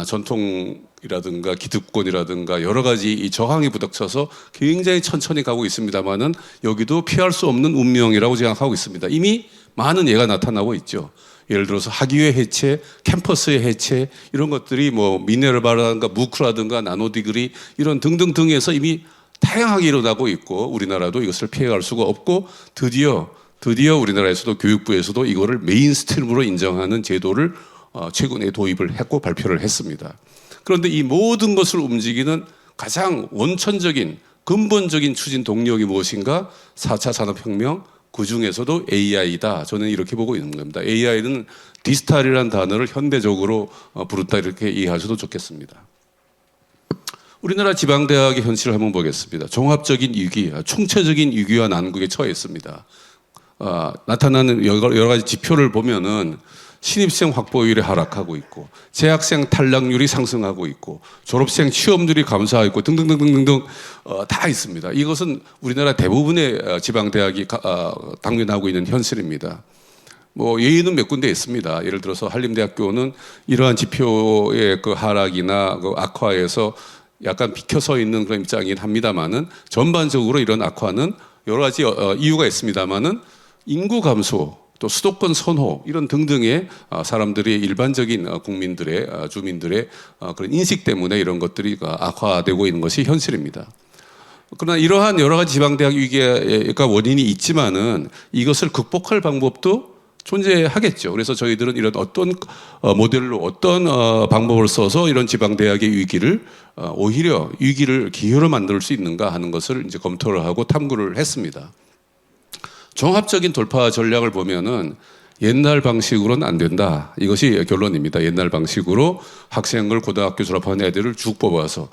전통이라든가 기득권이라든가 여러 가지 이 저항이 부닥쳐서 굉장히 천천히 가고 있습니다만은 여기도 피할 수 없는 운명이라고 생각하고 있습니다. 이미 많은 예가 나타나고 있죠. 예를 들어서 학위의 해체, 캠퍼스의 해체 이런 것들이 미네르바라든가 무크라든가 나노디그리 이런 등등등에서 이미 다양하게 일어나고 있고 우리나라도 이것을 피해갈 수가 없고 드디어 우리나라에서도 교육부에서도 이거를 메인스트림으로 인정하는 제도를 최근에 도입을 했고 발표를 했습니다. 그런데 이 모든 것을 움직이는 가장 원천적인 근본적인 추진 동력이 무엇인가? 4차 산업혁명 그 중에서도 AI다. 저는 이렇게 보고 있는 겁니다. AI는 디지털이라는 단어를 현대적으로 부른다 이렇게 이해하셔도 좋겠습니다. 우리나라 지방대학의 현실을 한번 보겠습니다. 종합적인 위기, 총체적인 위기와 난국에 처해 있습니다. 나타나는 여러 가지 지표를 보면은 신입생 확보율이 하락하고 있고 재학생 탈락률이 상승하고 있고 졸업생 취업률이 감소하고 있고 등등등등등 다 있습니다. 이것은 우리나라 대부분의 지방대학이 당면하고 있는 현실입니다. 예의는 몇 군데 있습니다. 예를 들어서 한림대학교는 이러한 지표의 그 하락이나 그 악화에서 약간 비켜서 있는 그런 입장이긴 합니다만은 전반적으로 이런 악화는 여러 가지 이유가 있습니다만은 인구 감소 또 수도권 선호 이런 등등의 사람들이 일반적인 국민들의 주민들의 그런 인식 때문에 이런 것들이 악화되고 있는 것이 현실입니다. 그러나 이러한 여러 가지 지방대학 위기가 원인이 있지만은 이것을 극복할 방법도 존재하겠죠. 그래서 저희들은 이런 어떤 모델로 어떤 방법을 써서 이런 지방대학의 위기를 오히려 위기를 기회로 만들 수 있는가 하는 것을 이제 검토를 하고 탐구를 했습니다. 종합적인 돌파 전략을 보면은 옛날 방식으로는 안 된다. 이것이 결론입니다. 옛날 방식으로 학생을 고등학교 졸업한 애들을 쭉 뽑아서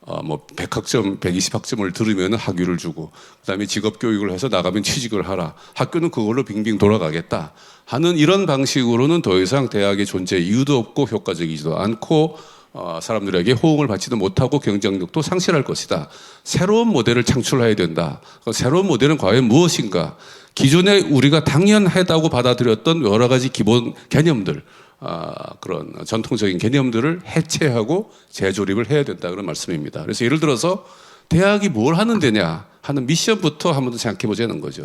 100학점, 120학점을 들으면 학위를 주고 그다음에 직업교육을 해서 나가면 취직을 하라. 학교는 그걸로 빙빙 돌아가겠다 하는 이런 방식으로는 더 이상 대학의 존재 이유도 없고 효과적이지도 않고 사람들에게 호응을 받지도 못하고 경쟁력도 상실할 것이다. 새로운 모델을 창출해야 된다. 새로운 모델은 과연 무엇인가? 기존에 우리가 당연하다고 받아들였던 여러 가지 기본 개념들, 그런 전통적인 개념들을 해체하고 재조립을 해야 된다, 그런 말씀입니다. 그래서 예를 들어서 대학이 뭘 하는 데냐 하는 미션부터 한번 더 생각해 보자는 거죠.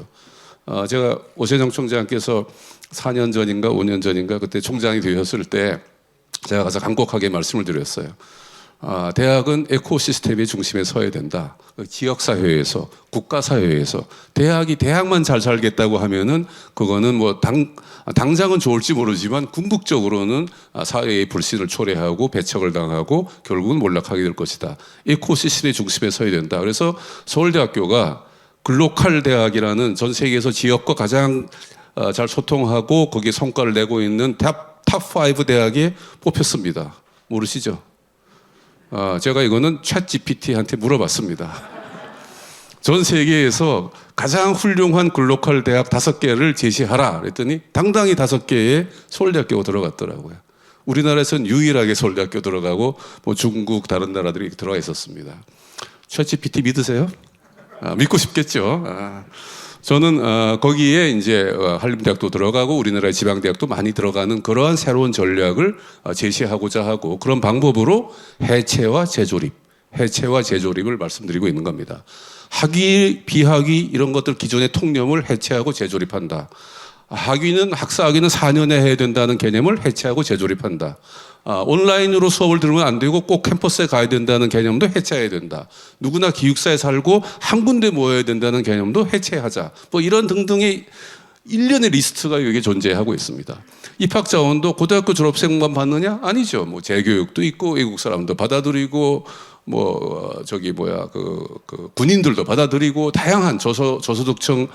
제가 오세정 총장께서 4년 전인가 5년 전인가 그때 총장이 되셨을 때 제가 가서 간곡하게 말씀을 드렸어요. 대학은 에코시스템의 중심에 서야 된다. 지역사회에서, 국가사회에서 대학이 대학만 잘 살겠다고 하면은 그거는 뭐 당장은 좋을지 모르지만 궁극적으로는 사회의 불신을 초래하고 배척을 당하고 결국은 몰락하게 될 것이다. 에코시스템의 중심에 서야 된다. 그래서 서울대학교가 글로컬 대학이라는 전 세계에서 지역과 가장 잘 소통하고 거기에 성과를 내고 있는 탑5 대학에 뽑혔습니다. 모르시죠? 제가 이거는 챗 GPT한테 물어봤습니다. 전 세계에서 가장 훌륭한 글로컬 대학 5개를 제시하라 그랬더니 당당히 5개에 서울대학교가 들어갔더라고요. 우리나라에서는 유일하게 서울대학교 들어가고 뭐 중국 다른 나라들이 들어가 있었습니다. 챗 GPT 믿으세요? 믿고 싶겠죠. 저는 거기에 이제 한림대학도 들어가고 우리나라의 지방대학도 많이 들어가는 그러한 새로운 전략을 제시하고자 하고 그런 방법으로 해체와 재조립을 말씀드리고 있는 겁니다. 학위, 비학위 이런 것들 기존의 통념을 해체하고 재조립한다. 학사학위는 4년에 해야 된다는 개념을 해체하고 재조립한다. 온라인으로 수업을 들으면 안 되고 꼭 캠퍼스에 가야 된다는 개념도 해체해야 된다. 누구나 기숙사에 살고 한 군데 모여야 된다는 개념도 해체하자. 뭐 이런 등등의 일련의 리스트가 여기에 존재하고 있습니다. 입학 자원도 고등학교 졸업생만 받느냐? 아니죠. 뭐 재교육도 있고 외국 사람도 받아들이고 군인들도 받아들이고 다양한 저소득층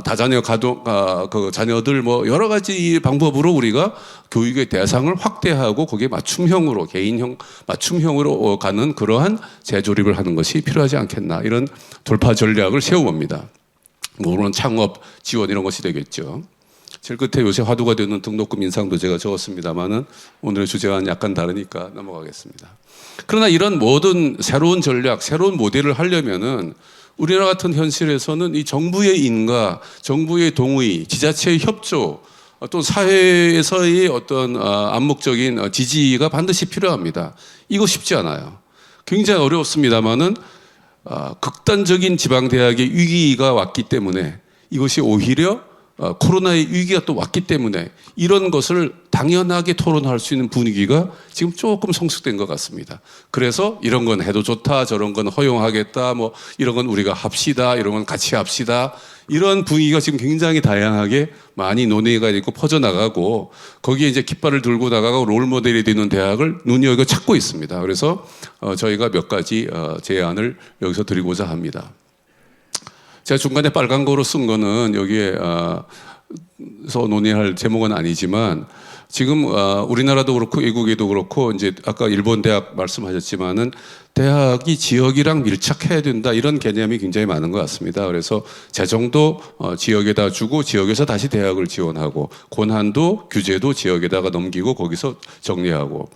다자녀 가족 그 자녀들 뭐 여러 가지 방법으로 우리가 교육의 대상을 확대하고 거기에 맞춤형으로 개인형 맞춤형으로 가는 그러한 재조립을 하는 것이 필요하지 않겠나 이런 돌파 전략을 세워봅니다. 물론 창업 지원 이런 것이 되겠죠. 제일 끝에 요새 화두가 되는 등록금 인상도 제가 적었습니다만은 오늘의 주제와는 약간 다르니까 넘어가겠습니다. 그러나 이런 모든 새로운 전략, 새로운 모델을 하려면은 우리나라 같은 현실에서는 이 정부의 인가, 정부의 동의, 지자체의 협조, 또 사회에서의 어떤 암묵적인 지지가 반드시 필요합니다. 이거 쉽지 않아요. 굉장히 어렵습니다만은 극단적인 지방대학의 위기가 왔기 때문에 이것이 오히려 코로나의 위기가 또 왔기 때문에 이런 것을 당연하게 토론할 수 있는 분위기가 지금 조금 성숙된 것 같습니다. 그래서 이런 건 해도 좋다, 저런 건 허용하겠다, 뭐 이런 건 우리가 합시다, 이런 건 같이 합시다. 이런 분위기가 지금 굉장히 다양하게 많이 논의가 있고 퍼져나가고 거기에 이제 깃발을 들고 나가고 롤모델이 되는 대학을 눈여겨 찾고 있습니다. 그래서 저희가 몇 가지 제안을 여기서 드리고자 합니다. 제가 중간에 빨간 거로 쓴 거는 여기에서 논의할 제목은 아니지만 지금 우리나라도 그렇고 외국에도 그렇고 이제 아까 일본 대학 말씀하셨지만은 대학이 지역이랑 밀착해야 된다 이런 개념이 굉장히 많은 것 같습니다. 그래서 재정도 지역에다 주고 지역에서 다시 대학을 지원하고 권한도 규제도 지역에다가 넘기고 거기서 정리하고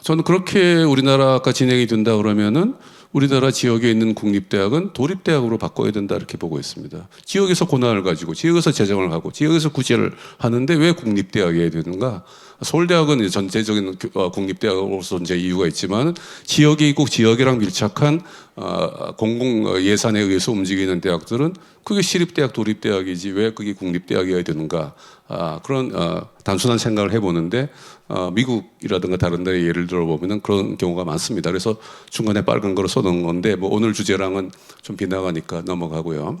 저는 그렇게 우리나라가 진행이 된다 그러면은 우리나라 지역에 있는 국립대학은 도립대학으로 바꿔야 된다 이렇게 보고 있습니다. 지역에서 권한을 가지고 지역에서 재정을 하고 지역에서 구제를 하는데 왜 국립대학이 해야 되는가? 서울대학은 전체적인 국립대학으로서 이제 이유가 있지만 지역에 있고 지역이랑 밀착한 공공 예산에 의해서 움직이는 대학들은 그게 시립대학, 도립대학이지 왜 그게 국립대학이어야 되는가? 그런 단순한 생각을 해보는데 미국이라든가 다른 데 예를 들어보면 그런 경우가 많습니다. 그래서 중간에 빨간 거로 써놓은 건데 뭐 오늘 주제랑은 좀 빗나가니까 넘어가고요.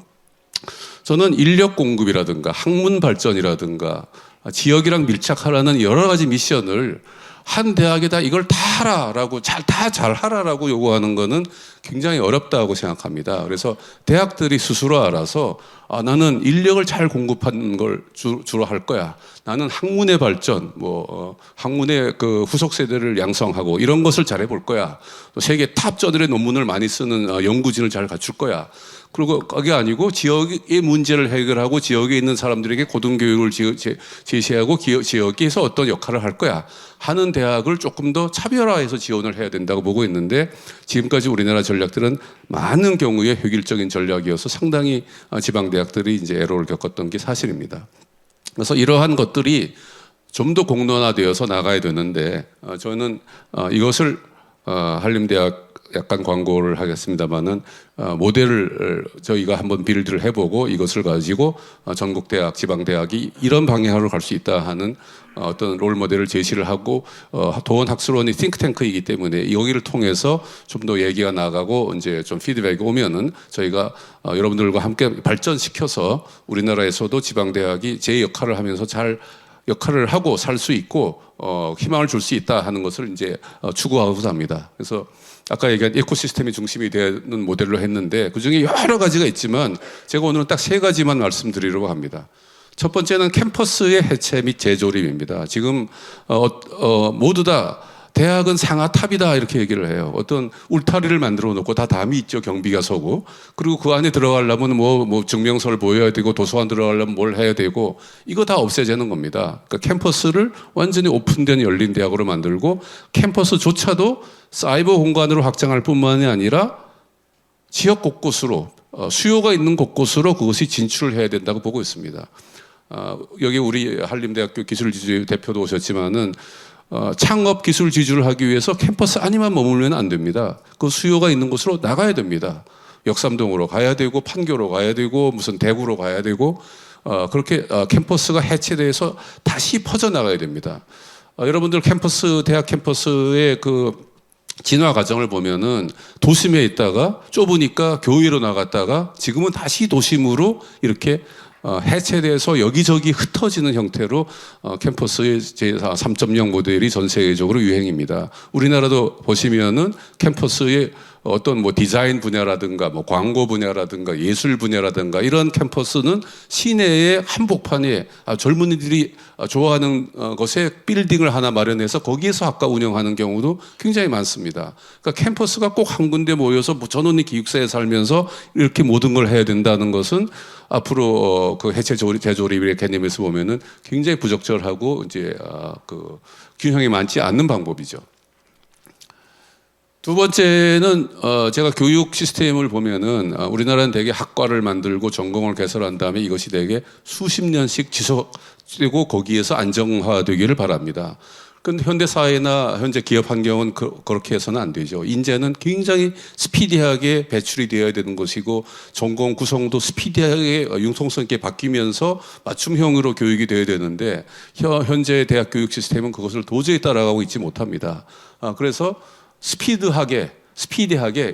저는 인력 공급이라든가 학문 발전이라든가 지역이랑 밀착하라는 여러 가지 미션을 한 대학에다 이걸 다 하라라고 다 잘 하라라고 요구하는 거는 굉장히 어렵다고 생각합니다. 그래서 대학들이 스스로 알아서 나는 인력을 잘 공급하는 걸 주로 할 거야. 나는 학문의 발전, 학문의 그 후속 세대를 양성하고 이런 것을 잘해 볼 거야. 또 세계 탑저들의 논문을 많이 쓰는 연구진을 잘 갖출 거야. 그리고 그게 아니고 지역의 문제를 해결하고 지역에 있는 사람들에게 고등교육을 제시하고 지역에서 어떤 역할을 할 거야 하는 대학을 조금 더 차별화해서 지원을 해야 된다고 보고 있는데, 지금까지 우리나라 전략들은 많은 경우에 획일적인 전략이어서 상당히 지방대학들이 이제 애로를 겪었던 게 사실입니다. 그래서 이러한 것들이 좀 더 공론화되어서 나가야 되는데, 저는 이것을 한림대학 약간 광고를 하겠습니다만은 모델을 저희가 한번 빌드를 해보고 이것을 가지고 전국 대학, 지방 대학이 이런 방향으로 갈 수 있다 하는 어떤 롤 모델을 제시를 하고, 도원 학술원이 싱크탱크이기 때문에 여기를 통해서 좀 더 얘기가 나가고 이제 좀 피드백이 오면은 저희가 여러분들과 함께 발전시켜서 우리나라에서도 지방 대학이 제 역할을 하면서 잘 역할을 하고 살 수 있고 희망을 줄 수 있다 하는 것을 이제 추구하고자 합니다. 그래서 아까 얘기한 에코시스템이 중심이 되는 모델로 했는데 그중에 여러 가지가 있지만 제가 오늘은 딱 3가지만 말씀드리려고 합니다. 첫 번째는 캠퍼스의 해체 및 재조립입니다. 지금 모두 다 대학은 상하탑이다 이렇게 얘기를 해요. 어떤 울타리를 만들어 놓고 다 담이 있죠. 경비가 서고. 그리고 그 안에 들어가려면 뭐 증명서를 보여야 되고 도서관 들어가려면 뭘 해야 되고, 이거 다 없애지는 겁니다. 그러니까 캠퍼스를 완전히 오픈된 열린 대학으로 만들고, 캠퍼스조차도 사이버 공간으로 확장할 뿐만이 아니라 지역 곳곳으로 수요가 있는 곳곳으로 그것이 진출을 해야 된다고 보고 있습니다. 여기 우리 한림대학교 기술지주 대표도 오셨지만은 창업 기술 지주를 하기 위해서 캠퍼스 안에만 머물면 안 됩니다. 그 수요가 있는 곳으로 나가야 됩니다. 역삼동으로 가야 되고 판교로 가야 되고 무슨 대구로 가야 되고 그렇게 캠퍼스가 해체돼서 다시 퍼져나가야 됩니다. 여러분들 대학 캠퍼스의 그 진화 과정을 보면은 도심에 있다가 좁으니까 교외로 나갔다가 지금은 다시 도심으로 이렇게 해체돼서 여기저기 흩어지는 형태로 캠퍼스의 제3.0 모델이 전 세계적으로 유행입니다. 우리나라도 보시면은 캠퍼스의 어떤 뭐 디자인 분야라든가 뭐 광고 분야라든가 예술 분야라든가 이런 캠퍼스는 시내의 한복판에 젊은이들이 좋아하는 것에 빌딩을 하나 마련해서 거기에서 학과 운영하는 경우도 굉장히 많습니다. 그러니까 캠퍼스가 꼭 한 군데 모여서 전원이 기숙사에 살면서 이렇게 모든 걸 해야 된다는 것은 앞으로 그 해체 재조립의 개념에서 보면은 굉장히 부적절하고 이제 그 균형이 많지 않는 방법이죠. 두 번째는 제가 교육 시스템을 보면은 우리나라는 대개 학과를 만들고 전공을 개설한 다음에 이것이 대개 수십 년씩 지속되고 거기에서 안정화되기를 바랍니다. 근데 현대 사회나 현재 기업 환경은 그렇게 해서는 안 되죠. 인재는 굉장히 스피디하게 배출이 되어야 되는 것이고 전공 구성도 스피디하게 융통성 있게 바뀌면서 맞춤형으로 교육이 되어야 되는데 현재 대학 교육 시스템은 그것을 도저히 따라가고 있지 못합니다. 그래서 스피디하게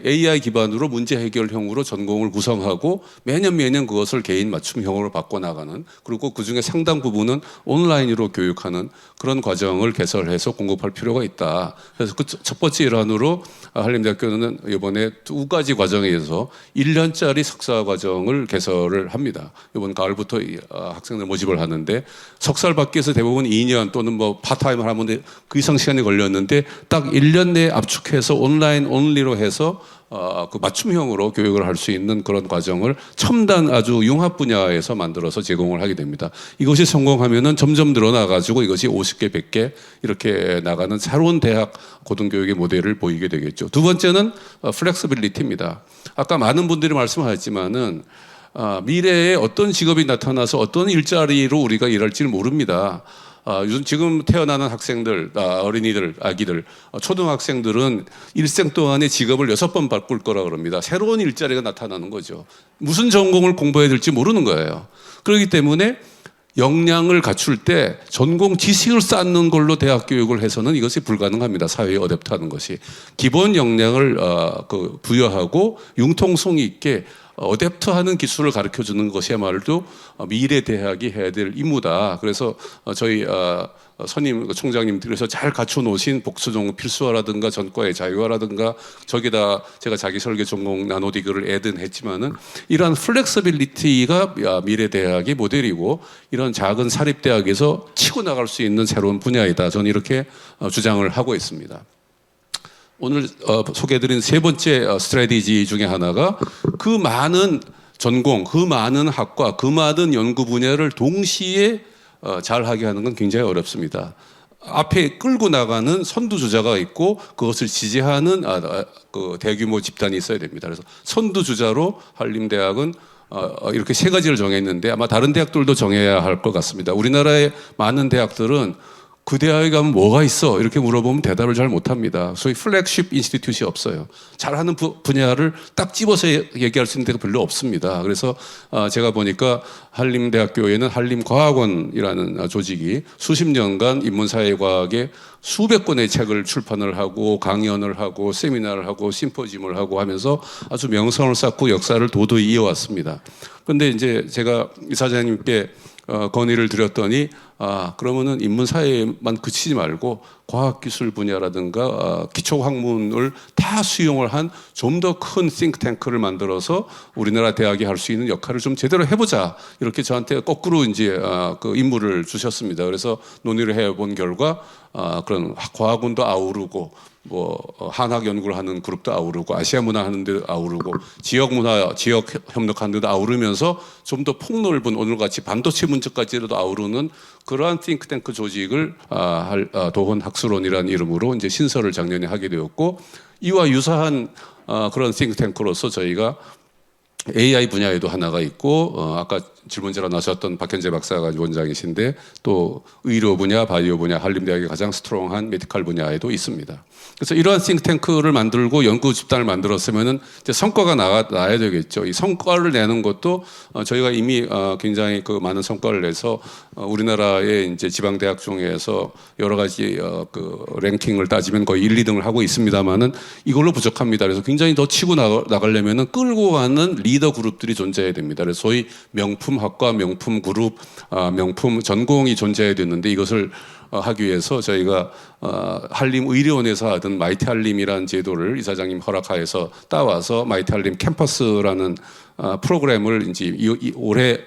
AI 기반으로 문제 해결형으로 전공을 구성하고 매년 그것을 개인 맞춤형으로 바꿔나가는, 그리고 그중에 상당 부분은 온라인으로 교육하는 그런 과정을 개설해서 공급할 필요가 있다. 그래서 그 첫 번째 일환으로 한림대학교는 이번에 2가지 과정에 의해서 1년짜리 석사 과정을 개설을 합니다. 이번 가을부터 학생들 모집을 하는데 석사를 받기 위해서 대부분 2년 또는 뭐 파트타임을 하면 그 이상 시간이 걸렸는데 딱 1년 내에 압축해서 온리로 해서 그 맞춤형으로 교육을 할 수 있는 그런 과정을 첨단 아주 융합 분야에서 만들어서 제공을 하게 됩니다. 이것이 성공하면은 점점 늘어나가지고 이것이 50개, 100개 이렇게 나가는 새로운 대학 고등교육의 모델을 보이게 되겠죠. 두 번째는 플렉서빌리티입니다. 아까 많은 분들이 말씀하셨지만은 미래에 어떤 직업이 나타나서 어떤 일자리로 우리가 일할지를 모릅니다. 요즘 지금 태어나는 학생들, 어린이들, 아기들, 초등학생들은 일생 동안에 직업을 6번 바꿀 거라 그럽니다. 새로운 일자리가 나타나는 거죠. 무슨 전공을 공부해야 될지 모르는 거예요. 그렇기 때문에 역량을 갖출 때 전공 지식을 쌓는 걸로 대학 교육을 해서는 이것이 불가능합니다. 사회에 어댑트하는 것이. 기본 역량을 부여하고 융통성 있게 어댑트하는 기술을 가르쳐 주는 것이야말로 미래 대학이 해야 될 임무다. 그래서 저희 선임 총장님들께서 잘 갖춰 놓으신 복수종 필수화라든가 전과의 자유화라든가 저기다 제가 자기 설계 전공 나노디그를 애든 했지만은 이러한 플렉서빌리티가 미래 대학의 모델이고 이런 작은 사립 대학에서 치고 나갈 수 있는 새로운 분야이다. 저는 이렇게 주장을 하고 있습니다. 오늘 소개해드린 세 번째 스트래티지 중에 하나가 그 많은 전공, 그 많은 학과, 그 많은 연구 분야를 동시에 잘하게 하는 건 굉장히 어렵습니다. 앞에 끌고 나가는 선두주자가 있고 그것을 지지하는 그 대규모 집단이 있어야 됩니다. 그래서 선두주자로 한림대학은 이렇게 세 가지를 정했는데 아마 다른 대학들도 정해야 할 것 같습니다. 우리나라의 많은 대학들은 그 대학에 가면 뭐가 있어? 이렇게 물어보면 대답을 잘 못합니다. 소위 플래그십 인스티튜트가 없어요. 잘하는 분야를 딱 집어서 얘기할 수 있는 데가 별로 없습니다. 그래서 제가 보니까 한림대학교에는 한림과학원이라는 조직이 수십 년간 인문사회과학에 수백 권의 책을 출판을 하고 강연을 하고 세미나를 하고 심포지움을 하고 하면서 아주 명성을 쌓고 역사를 도도히 이어왔습니다. 그런데 이제 제가 이사장님께 건의를 드렸더니 그러면은 인문사회에만 그치지 말고 과학기술 분야라든가 기초학문을 다 수용을 한 좀 더 큰 싱크탱크를 만들어서 우리나라 대학이 할 수 있는 역할을 좀 제대로 해보자 이렇게 저한테 거꾸로 이제 그 임무를 주셨습니다. 그래서 논의를 해본 결과 그런 과학원도 아우르고 뭐 한학 연구를 하는 그룹도 아우르고 아시아 문화 하는 데도 아우르고 지역 문화 지역 협력하는 데도 아우르면서 좀 더 폭넓은 오늘같이 반도체 문제까지도 아우르는 그러한 띵크탱크 조직을 도헌 학술원이라는 이름으로 이제 신설을 작년에 하게 되었고 이와 유사한 그런 띵크탱크로서 저희가 AI 분야에도 하나가 있고 아까 질문자로 나셨던 박현재 박사가 원장이신데 또 의료 분야, 바이오 분야, 한림대학의 가장 스트롱한 메디컬 분야에도 있습니다. 그래서 이러한 싱크탱크를 만들고 연구 집단을 만들었으면은 이제 성과가 나야 되겠죠. 이 성과를 내는 것도 저희가 이미 굉장히 그 많은 성과를 내서 우리나라의 이제 지방 대학 중에서 여러 가지 그 랭킹을 따지면 거의 1, 2등을 하고 있습니다만은 이걸로 부족합니다. 그래서 굉장히 더 치고 나가려면은 끌고 가는 리더 그룹들이 존재해야 됩니다. 그래서 소위 명품 학과, 명품 그룹, 명품 전공이 존재해야 되는데 이것을 하기 위해서 저희가 한림의료원에서 하던 마이티 한림이라는 제도를 이사장님 허락하에서 따와서 마이티 한림 캠퍼스라는 프로그램을 이제 올해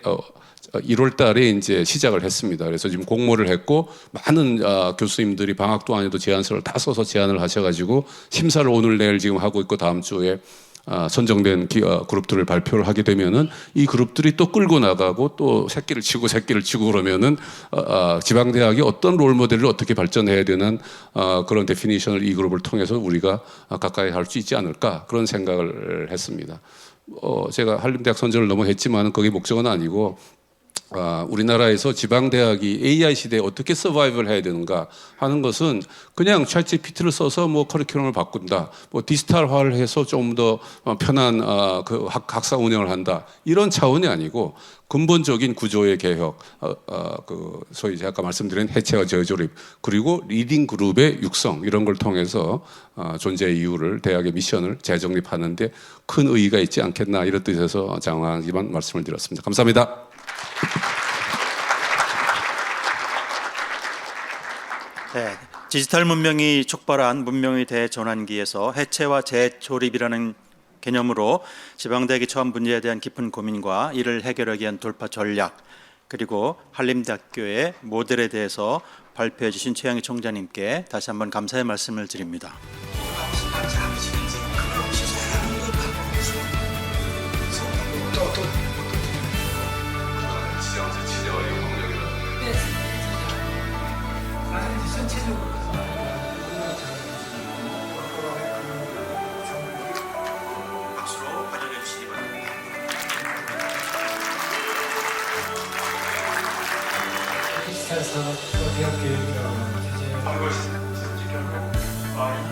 1월 달에 이제 시작을 했습니다. 그래서 지금 공모를 했고 많은 교수님들이 방학 동안에도 제안서를 다 써서 제안을 하셔가지고 심사를 오늘 내일 지금 하고 있고 다음 주에 선정된 그룹들을 발표를 하게 되면은 이 그룹들이 또 끌고 나가고 또 새끼를 치고 그러면은 지방 대학이 어떤 롤 모델을 어떻게 발전해야 되는 그런 데피니션을 이 그룹을 통해서 우리가 가까이 할 수 있지 않을까 그런 생각을 했습니다. 제가 한림대학 선전을 너무 했지만은 그게 목적은 아니고. 우리나라에서 지방대학이 AI 시대에 어떻게 서바이브를 해야 되는가 하는 것은 그냥 챗GPT를 써서 뭐 커리큘럼을 바꾼다, 뭐 디지털화를 해서 좀 더 편한 그 학사 운영을 한다 이런 차원이 아니고 근본적인 구조의 개혁, 그 소위 제가 아까 말씀드린 해체와 재조립 그리고 리딩 그룹의 육성 이런 걸 통해서 존재 이유를 대학의 미션을 재정립하는데 큰 의의가 있지 않겠나 이런 뜻에서 장황하지만 말씀을 드렸습니다. 감사합니다. 네, 디지털 문명이 촉발한 문명의 대전환기에서 해체와 재조립이라는 개념으로 지방대학이 처한 문제에 대한 깊은 고민과 이를 해결하기 위한 돌파 전략 그리고 한림대학교의 모델에 대해서 발표해 주신 최양희 총장님께 다시 한번 감사의 말씀을 드립니다.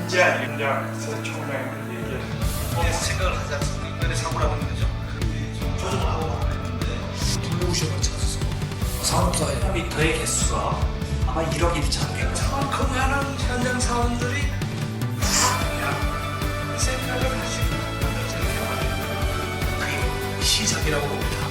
인재 아닙니다. 총장님 얘기해서 생각을 하지 않습니까? 인간의 사고라고 하는 거죠. 조정을 하고 있는데 블루오션을 찾아서 산업사회 100m의 개수가 아마 1억 1천 정확하게 하는 현장 사원들이 다 그냥 생각을 하시고 시작이라고 봅니다.